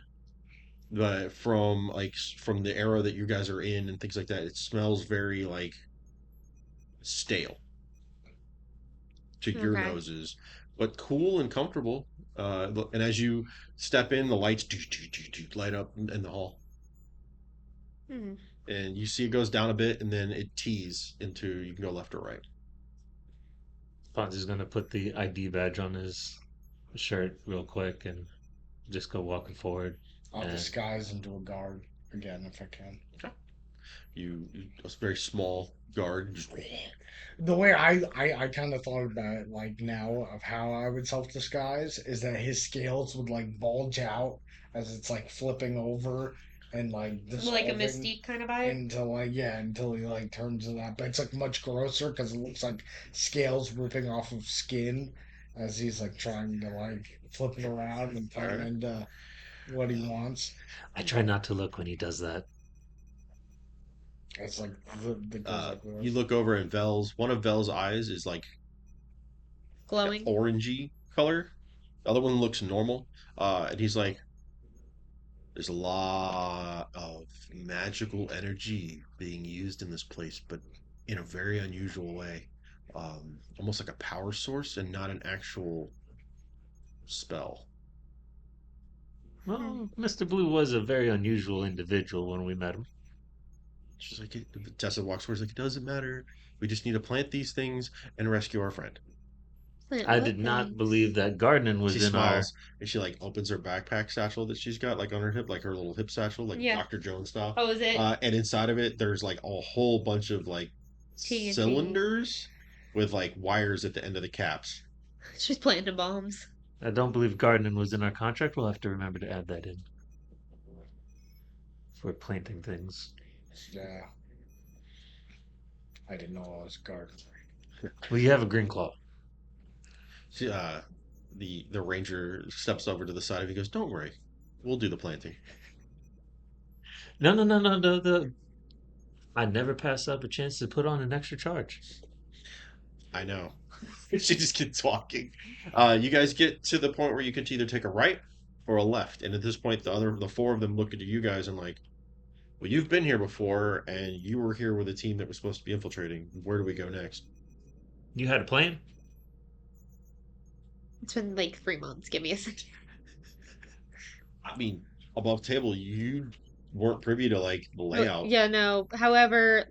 but from the era that you guys are in and things like that, it smells very like stale to your Okay. noses, but cool and comfortable. And as you step in, the lights light up in the hall, Hmm. and you see it goes down a bit, and then it tees into you can go left or right. Ponzi's gonna put the ID badge on his shirt real quick and just go walking forward. I'll Yeah. disguise into a guard again if I can. A very small guard. Just, The way I kind of thought about it, like now, of how I would self disguise is that his scales would like bulge out as it's like flipping over and like Like a dissolving mystique kind of vibe. until he like turns to that. But it's like much grosser because it looks like scales ripping off of skin as he's like trying to like flip it around and turn Alright. into what he wants. I try not to look when he does that. It's like the goes like you look over at one of Vel's eyes is like Glowing. orangey color. The other one looks normal. And he's like, there's a lot of magical energy being used in this place, but in a very unusual way. Almost like a power source and not an actual spell. Well, Mr. Blue was a very unusual individual when we met him. She's like, Tessa walks forward. She's like, it doesn't matter. We just need to plant these things and rescue our friend. I did not believe that gardening was She in our. smiles and she like opens her backpack satchel that she's got like on her hip, like her little hip satchel, like Yeah. Dr. Jones style. Oh, is it And inside of it, there's like a whole bunch of like TNT? cylinders with like wires at the end of the caps. She's planting bombs. I don't believe gardening was in our contract. We'll have to remember to add that in for planting things. Yeah. I didn't know I was a gardener. Well, you have a green claw. She, the ranger steps over to the side of you and goes, "Don't worry, we'll do the planting." No, no, no, no, no. I never pass up a chance to put on an extra charge. I know. She just keeps walking. You guys get to the point where you can either take a right or a left, and at this point, the four of them look at you guys and like, "Well, you've been here before, and you were here with a team that was supposed to be infiltrating. Where do we go next?" You had a plan? It's been like 3 months. Give me a second. I mean, above table, you weren't privy to like the layout. Yeah, no. However,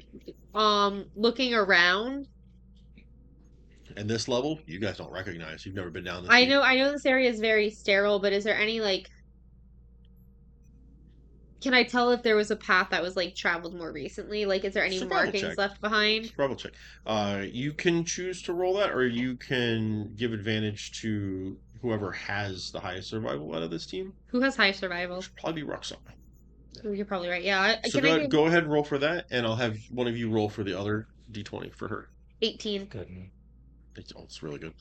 looking around, And this level, you guys don't recognize. You've never been down this. I deep. know this area is very sterile, but is there any like can I tell if there was a path that was like traveled more recently? Like is there any Survival markings check. left behind? Survival check. You can choose to roll that, or you can give advantage to whoever has the highest survival out of this team. Who has high survival? Should probably be Roxana. Oh, you're probably right. Yeah. So Can I do go ahead and roll for that, and I'll have one of you roll for the other d20 for her. 18? Good. It's really good.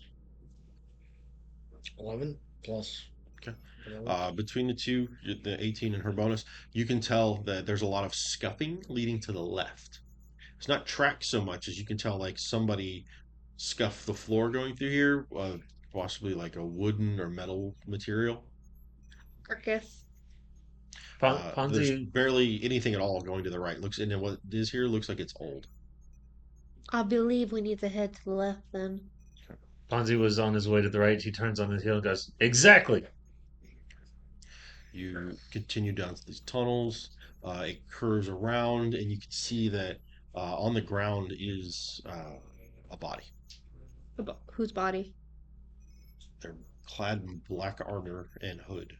11 plus. Okay. 11. Between the two, the 18 and her bonus, you can tell that there's a lot of scuffing leading to the left. It's not tracks so much as you can tell like somebody scuffed the floor going through here, possibly like a wooden or metal material. Carcass. There's Ponzi, barely anything at all going to the right. Looks and then what is here looks like it's old. I believe we need to head to the left then. Ponzi was on his way to the right. He turns on his heel and goes, "Exactly." You continue down these tunnels. It curves around, and you can see that on the ground is a body. Whose body? They're clad in black armor and hood.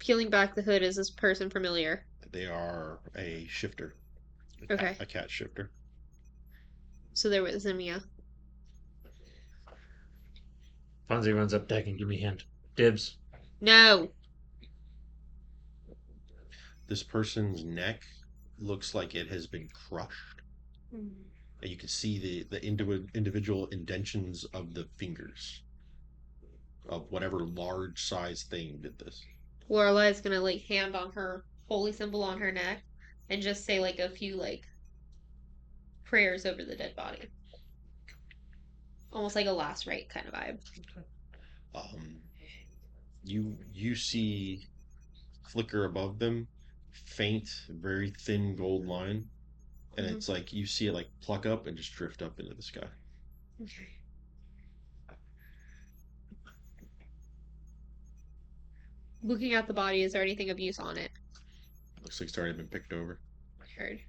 Peeling back the hood, is this person familiar? They are a shifter. Okay. A cat shifter. So there was Zemia. Ponzi runs up deck and give me a hand. Dibs. No. This person's neck looks like it has been crushed. And you can see the individual indentions of the fingers of whatever large size thing did this. Lorelai is gonna like hand on her holy symbol on her neck and just say like a few like prayers over the dead body. Almost like a last rite kind of vibe. You see flicker above them, faint, very thin gold line, and it's like you see it like pluck up and just drift up into the sky. Okay. Looking at the body, is there anything of use on it? Looks like it's already been picked over. Heard.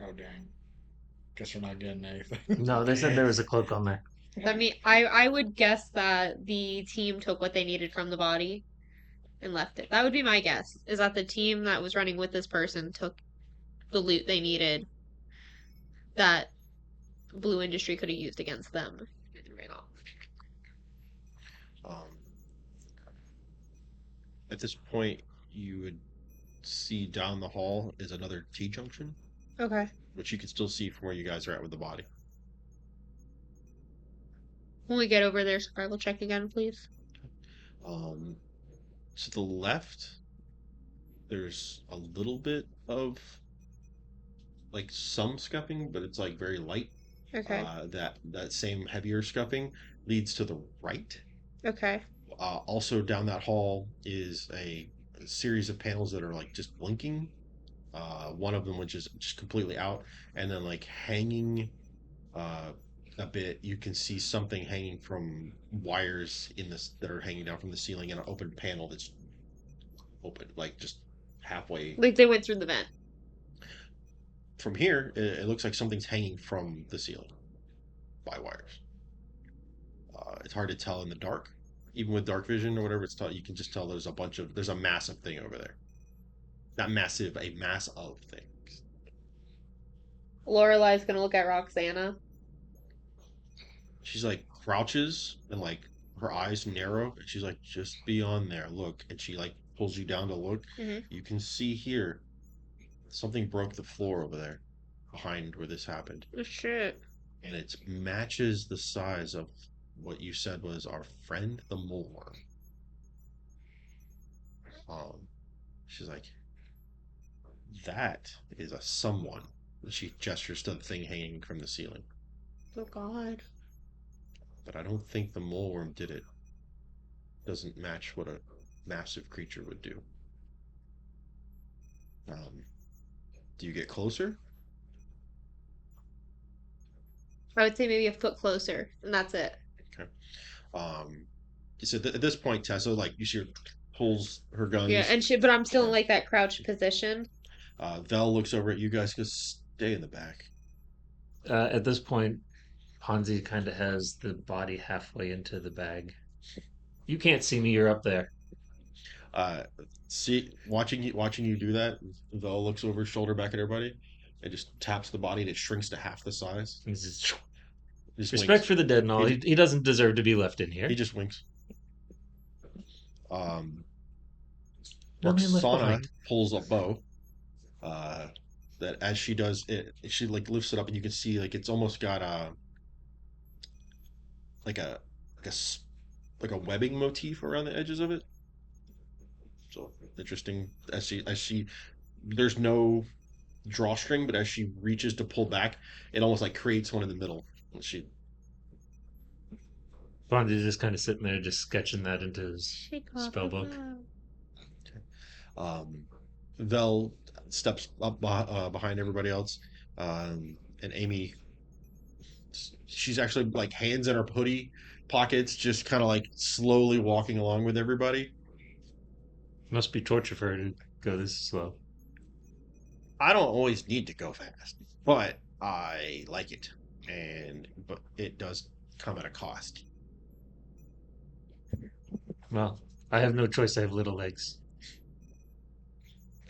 Oh, dang. Guess we're not getting anything. No, they said there was a cloak on there. I mean, I would guess that the team took what they needed from the body and left it. That would be my guess. Is that the team that was running with this person took the loot they needed that Blue Industry could have used against them and ran off. At this point, you would see down the hall is another T-junction, Okay. which you can still see from where you guys are at with the body. When we get over there, survival check again, please. To the left, there's a little bit of like some scuffing, but it's like very light. Okay. That same heavier scuffing leads to the right. Okay. Also down that hall is a series of panels that are like just blinking. One of them which is just completely out, and then like hanging a bit, you can see something hanging from wires in this that are hanging down from the ceiling, and an open panel that's open, like just halfway. Like they went through the vent. From here, it looks like something's hanging from the ceiling it's hard to tell in the dark. Even with dark vision or whatever, you can just tell there's a massive thing over there. Not massive, a mass of things. Lorelai's gonna look at Roxana. She's like crouches and like her eyes narrow, and she's like, just beyond there, look. And she like pulls you down to look. Mhm. You can see here something broke the floor over there behind where this happened. Oh, shit. And it matches the size of what you said was our friend the moleworm. She's like, that is a someone. She gestures to the thing hanging from the ceiling. Oh god. But I don't think the moleworm did it. Doesn't match what a massive creature would do. Do you get closer? I would say maybe a foot closer, and that's it. Okay. So at this point, Tessa, like you see her pulls her guns. Yeah, but I'm still in like that crouched position. Vel looks over at you guys, goes, stay in the back. At this point, Ponzi kind of has the body halfway into the bag. You can't see me. You're up there. Watching you do that, Vel looks over his shoulder back at everybody and just taps the body and it shrinks to half the size. He's just, Just respect winks. for the dead and all. He doesn't deserve to be left in here. He just winks. No man left Roxana behind. pulls a bow. That as she does it, she like lifts it up and you can see like it's almost got like a webbing motif around the edges of it. So interesting. As she there's no drawstring, but as she reaches to pull back, it almost like creates one in the middle. And she Ponzi's just kind of sitting there, just sketching that into his spellbook. Vel steps up behind everybody else, and Amy. She's actually like hands in her hoodie pockets, just kind of like slowly walking along with everybody. Must be torture for her to go this slow. I don't always need to go fast, but I like it, but it does come at a cost. Well, I have no choice. I have little legs.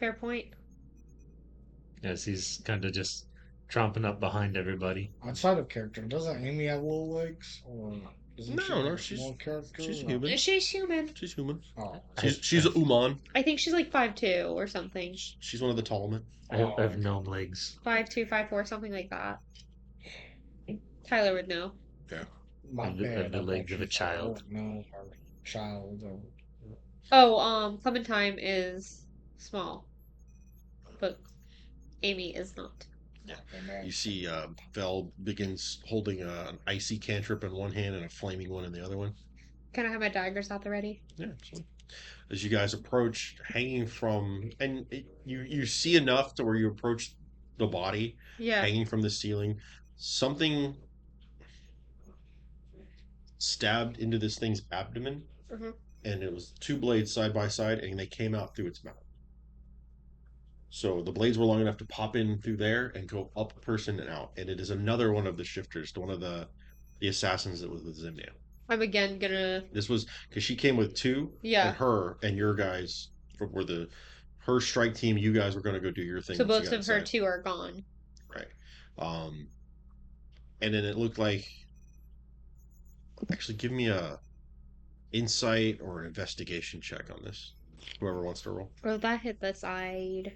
Fair point. Yes, he's kind of just tromping up behind everybody. Outside of character, doesn't Amy have little legs? Or isn't she No, like a she's small character? she's or- human. She's human. She's human. Oh, She's a Uman. I think she's like 5'2" or something. She's one of the tall men. I have gnome legs. 5'2", 5'4", something like that. Tyler would know. my Of the bad. I legs thought of a you child. said, no, or child. Or... Oh, Clementine is small, but Amy is not. You see Vel begins holding an icy cantrip in one hand and a flaming one in the other one. Can I have my daggers out the ready? Yeah, absolutely. As you guys approach, hanging from, you see enough to where you approach the body, Yeah. hanging from the ceiling. Something stabbed into this thing's abdomen, Mhm. and it was two blades side by side, and they came out through its mouth. So the blades were long enough to pop in through there and go up a person and out. And it is another one of the shifters, one of the assassins that was with Zimnia. I'm again gonna. This was because she came with two, Yeah. and her and your guys were her strike team. You guys were going to go do your thing. So once you both got of her inside. two are gone. Right. And then it looked like. Actually, give me a insight or an investigation check on this. Whoever wants to roll. Oh, that hit the side.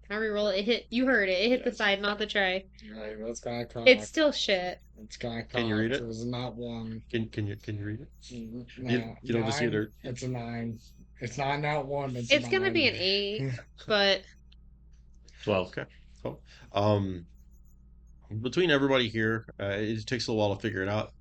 Can I reroll it? It hit. You heard it. It hit the Yes. side, not the tray. Right, that's kind of It's still shit. It's kind of Can you read it? It was not one. Can you read it? No, You don't just see it. nine, It's a 9. It's not one. It's gonna be an 8, but 12. Okay. Cool. Between everybody here, it takes a little while to figure it out.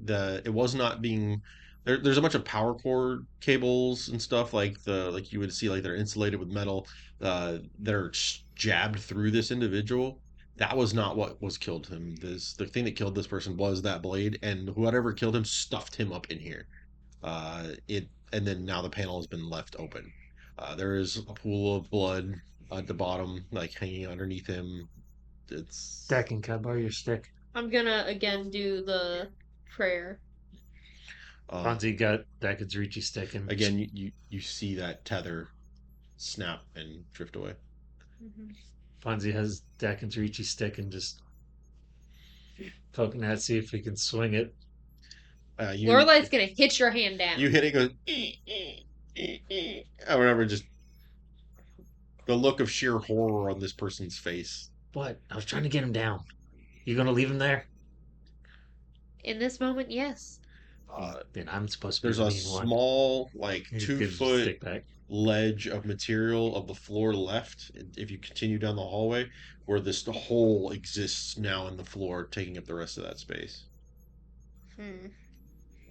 It was not being there's a bunch of power cord cables and stuff like you would see like they're insulated with metal that are jabbed through this individual. That was not what was killed him. The thing that killed this person was that blade, and whatever killed him stuffed him up in here. And then now the panel has been left open. There is a pool of blood at the bottom, like hanging underneath him. It's Daken, can I borrow your stick? I'm gonna again do the prayer. Ponzi got Daken's reachy stick and Again, you see that tether snap and drift away. Ponzi has Daken's reachy stick and just poking at, see if he can swing it. Lorelai's gonna hit your hand down. You hit it, goes, or whatever, just the look of sheer horror on this person's face. What? I was trying to get him down. You gonna leave him there? In this moment, yes. Then I'm supposed to be There's the a mean one. small, like, He gives his 2-foot stick back. ledge of material of the floor left if you continue down the hallway, where this hole exists now in the floor, taking up the rest of that space.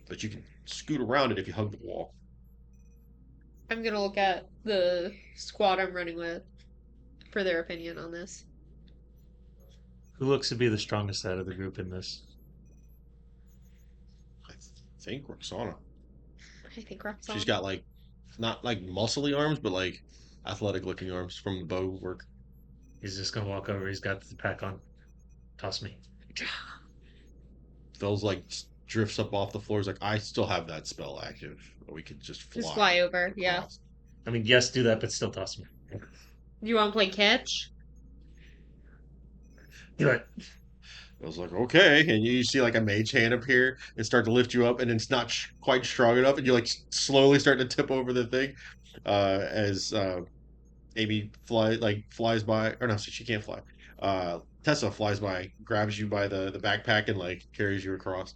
But you can scoot around it if you hug the wall. I'm gonna look at the squad I'm running with for their opinion on this. Who looks to be the strongest out of the group in this? I think Roxana. I think Roxanne. She's got, like, not like muscly arms, but like athletic looking arms from the bow work. He's just gonna walk over. He's got the pack on. Toss me. Phil's like drifts up off the floor. He's like, I still have that spell active. We could just fly. Just fly over, yeah. across. I mean, yes, do that, but still toss me. You want to play catch? Do it. I was like, okay, and you see like a mage hand appear and start to lift you up, and it's not quite strong enough, and you like slowly start to tip over the thing as Amy flies by, or no, so she can't fly. Tessa flies by, grabs you by the backpack, and like carries you across.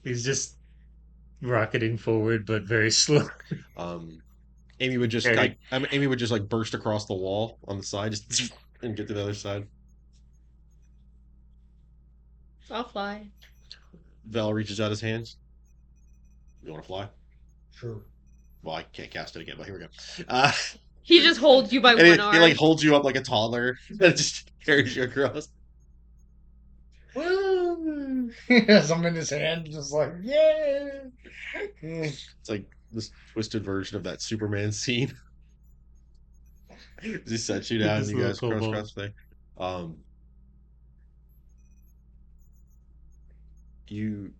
He's just rocketing forward, but very slow. Amy would just Carry. Amy would just like burst across the wall on the side, just and get to the other side. I'll fly. Val reaches out his hands. You want to fly? Sure. Well, I can't cast it again, but here we go. He just holds you by And one he arm. like holds you up like a toddler and just carries you across. Woo! As I'm in his hand, just like, yeah. It's like this twisted version of that Superman scene. He sets you down and This you guys little cross the thing. You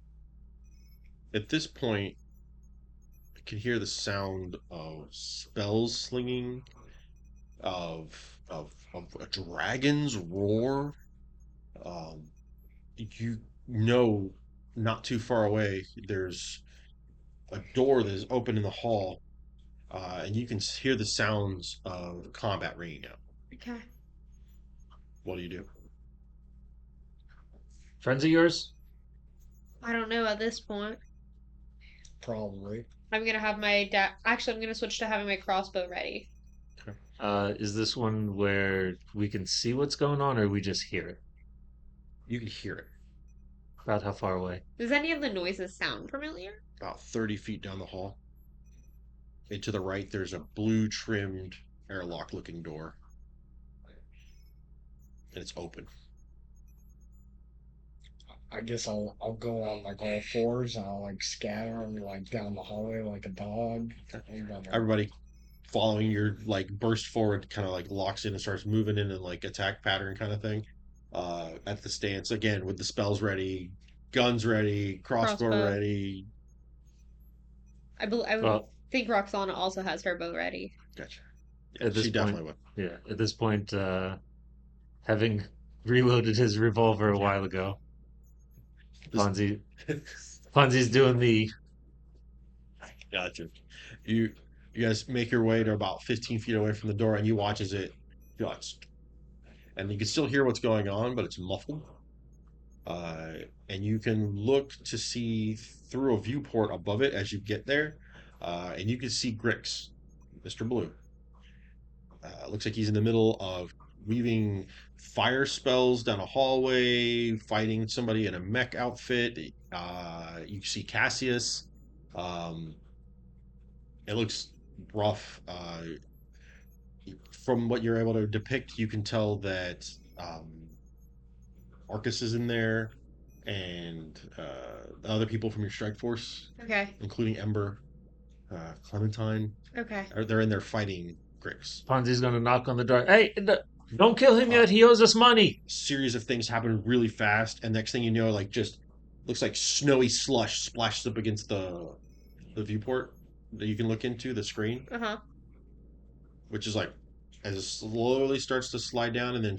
at this point can hear the sound of spells slinging, of a dragon's roar. You know, not too far away, there's a door that is open in the hall, and you can hear the sounds of combat ringing out. Okay. What do you do? Friends of yours? I don't know at this point. Probably. I'm gonna have my Actually, I'm gonna switch to having my crossbow ready. Is this one where we can see what's going on, or we just hear it? You can hear it About how far away? Does any of the noises sound familiar? about 30 feet down the hall. And to the right, there's a blue trimmed airlock looking door. And it's open. I guess I'll go on like all fours and I'll like scatter like down the hallway like a dog. Everybody following your like burst forward kind of like locks in and starts moving in and like attack pattern kind of thing. At the stance again with the spells ready, guns ready, crossbow ready. I think Roxana also has her bow ready. Gotcha. Yeah, At this she definitely would. Yeah, at this point, having reloaded his revolver a while ago, Ponzi's doing the... Gotcha. You guys make your way to about 15 feet away from the door, and you watch as it guts. And you can still hear what's going on, but it's muffled. And you can look to see through a viewport above it as you get there, and you can see Grix, Mr. Blue. Looks like he's in the middle of weaving fire spells down a hallway, fighting somebody in a mech outfit. You see Cassius. It looks rough. From what you're able to depict, you can tell that Arcus is in there, and the other people from your strike force, Okay. including Ember, Clementine. Okay. They're in there fighting Grix. Ponzi's gonna knock on the door. Hey, don't kill him yet. He owes us money. A series of things happen really fast, and next thing you know, like just looks like snowy slush splashes up against the the viewport that you can look into, the screen, Uh-huh. which is like as it slowly starts to slide down, and then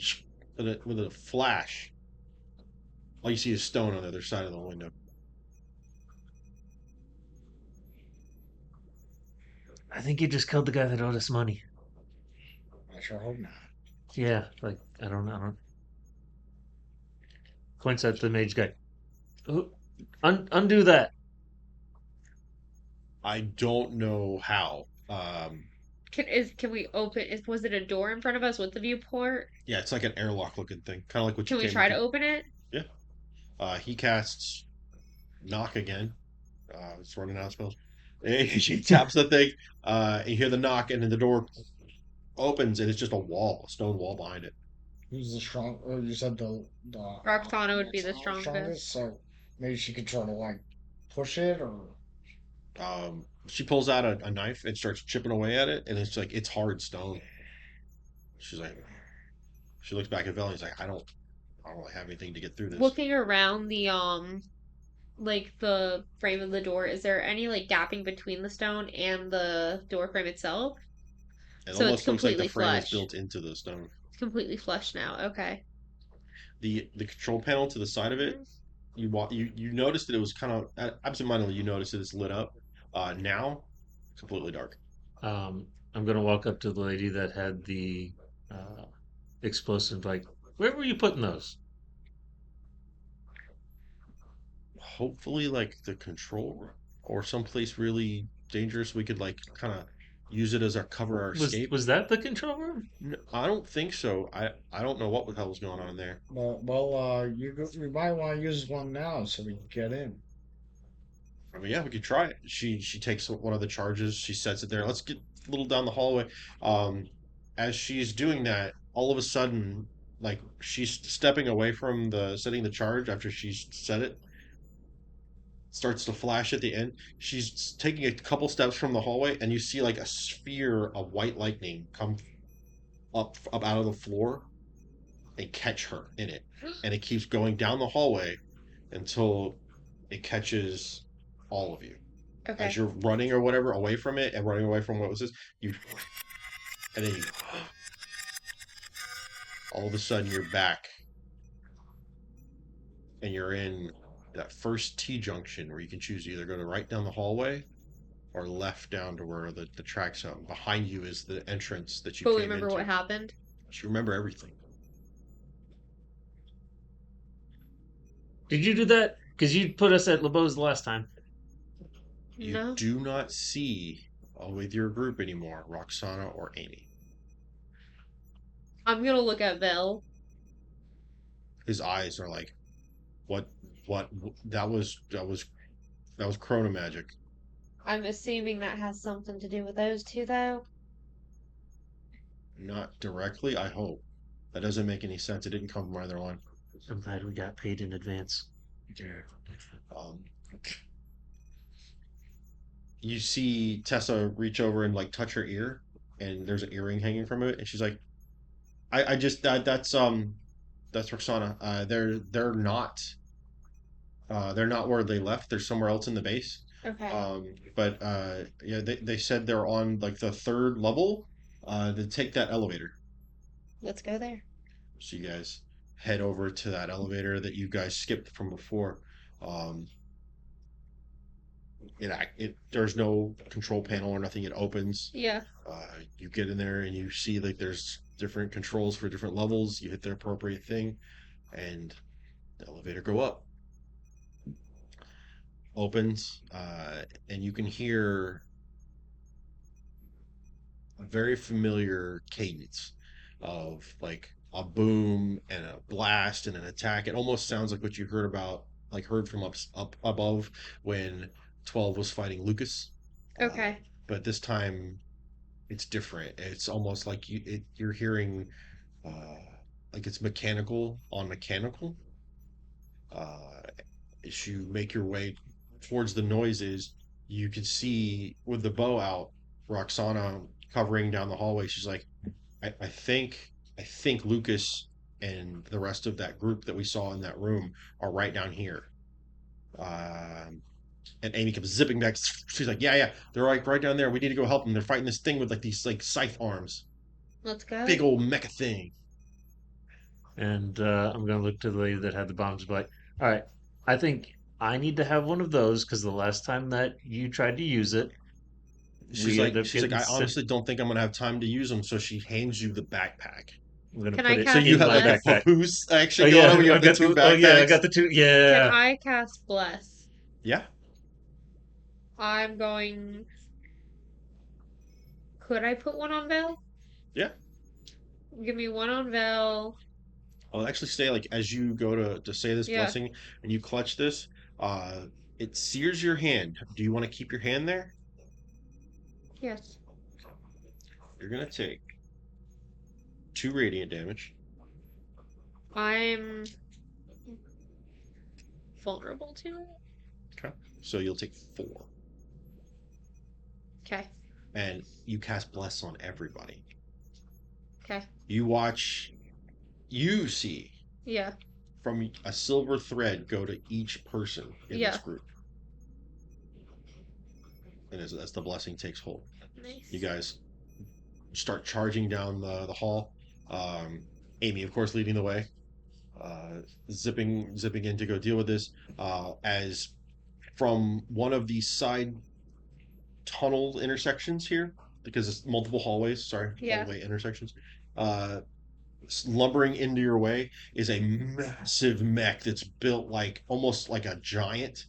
with a flash, all you see is stone on the other side of the window. I think you just killed the guy that owed us money. I sure hope not. Yeah, like I don't know. Points at the mage guy. Undo that. I don't know how. Can we open? Was it a door in front of us with the viewport? Yeah, it's like an airlock looking thing, kind of like what you Can we came try to into. open it? Yeah. He casts knock again. It's running out of spells. She taps the thing. You hear the knock, and then the door opens, and it's just a stone wall behind it. Who's the strong? You said the Roxana would be the Roxana strongest. so maybe she could try to like push it or. She pulls out a knife and starts chipping away at it, and it's like it's hard stone. She's like, she looks back at Vel, and he's like, I don't really have anything to get through this. Looking around the like the frame of the door, is there any like gapping between the stone and the door frame itself? It So it's almost looks like the completely frame is flush. built into the stone. It's completely flush now. Okay. The control panel to the side of it, you noticed that it was kind of absentmindedly. You noticed that it's lit up. Now, completely dark. I'm gonna walk up to the lady that had the explosive. Like, where were you putting those? Hopefully, like the control room or someplace really dangerous. We could like kind of use it as our cover, our escape. Was that the control room? No, I don't think so. I don't know what the hell was going on in there. You might want to use one now so we can get in. I mean, yeah, we could try it. She takes one of the charges. She sets it there. Let's get a little down the hallway. Um, as she's doing that, all of a sudden, like she's stepping away from the setting the charge after she's set it, starts to flash at the end. She's taking a couple steps from the hallway, and you see like a sphere of white lightning come up out of the floor and catch her in it, and it keeps going down the hallway until it catches all of you. Okay. As you're running or whatever away from it and running away from what was this, you and then you all of a sudden you're back and you're in that first T junction where you can choose to either go to right down the hallway or left down to where the tracks are. Behind you is the entrance that you But came remember into. what happened? You remember everything. Did you do that? Because you put us at LeBeau's the last time. You No. do not see with your group anymore, Roxana or Amy. I'm gonna look at Vel. His eyes are like, what? What? That was chrono magic. I'm assuming that has something to do with those two, though. Not directly, I hope. That doesn't make any sense. It didn't come from either one. I'm glad we got paid in advance. Yeah. You see Tessa reach over and like touch her ear, and there's an earring hanging from it, and she's like, I just that's Roxana. They're not where they left. They're somewhere else in the base. Okay. But yeah, they said they're on like the third level. To take that elevator. Let's go there. So you guys head over to that elevator that you guys skipped from before. There's no control panel or nothing. It opens. Yeah. You get in there and you see like there's different controls for different levels. You hit the appropriate thing, and the elevator go up. Opens, and you can hear a very familiar cadence of like a boom and a blast and an attack. It almost sounds like what you heard from up above when 12 was fighting Lucas. Okay. But this time it's different. It's almost like you're hearing like it's mechanical on mechanical. As you make your way towards the noises, you can see with the bow out, Roxana covering down the hallway. She's like, I think Lucas and the rest of that group that we saw in that room are right down here. And And Amy comes zipping back. She's like, yeah, they're right down there. We need to go help them. They're fighting this thing with like these like scythe arms, Let's go. big old mecha thing. And I'm gonna look to the lady that had the bombs, and be like, all right, I think I need to have one of those because the last time that you tried to use it, we ended up She's like, getting I sick. honestly don't think I'm gonna have time to use them. So she hands you the backpack. I'm gonna Can put I it So cast you in have my like a Bless? backpack. papoose Oh action going on yeah, when you I have the got two the. Oh yeah, I backpacks. got the two. Can Yeah. I cast Bless? Yeah, I'm going. Could I put one on Vel? yeah. Give me one on Vel. I'll actually say like as you go to say this Yeah. blessing and you clutch this, uh, it sears your hand. Do you want to keep your hand there? Yes. You're gonna take 2 radiant damage. I'm vulnerable to it. Okay. So you'll take 4, Okay. and you cast bless on everybody. Okay. You see Yeah. from a silver thread go to each person in Yeah. this group, and as the blessing takes hold, Nice. you guys start charging down the hall. Amy, of course, leading the way, zipping in to go deal with this. As from one of these side tunnel intersections here, because it's multiple hallways. Sorry, Yeah. hallway intersections. Uh, lumbering into your way is a massive mech that's built like almost like a giant.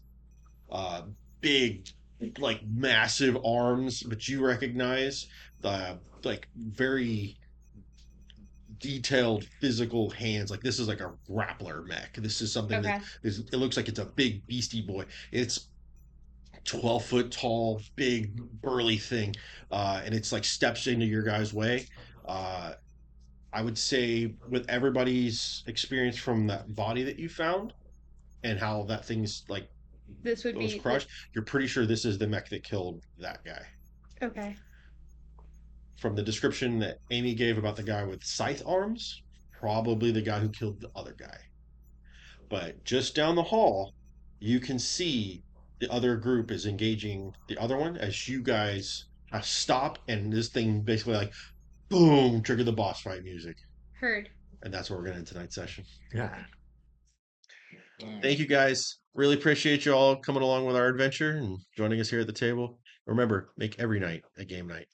Uh, big, like massive arms, but you recognize the like very detailed physical hands. Like this is like a grappler mech. This is something Okay. it looks like it's a big beastie boy. It's 12 foot tall, big, burly thing. And it's like steps into your guys' way. Uh, I would say, with everybody's experience from that body that you found and how that thing's like This would was be crushed, you're pretty sure this is the mech that killed that guy. Okay. From the description that Amy gave about the guy with scythe arms, probably the guy who killed the other guy. But just down the hall, you can see the other group is engaging the other one as you guys stop, and this thing basically like boom trigger the boss fight music, Heard. and that's where we're gonna end tonight's session. Yeah. Thank you guys. Really appreciate you all coming along with our adventure and joining us here at the table. Remember, make every night a game night.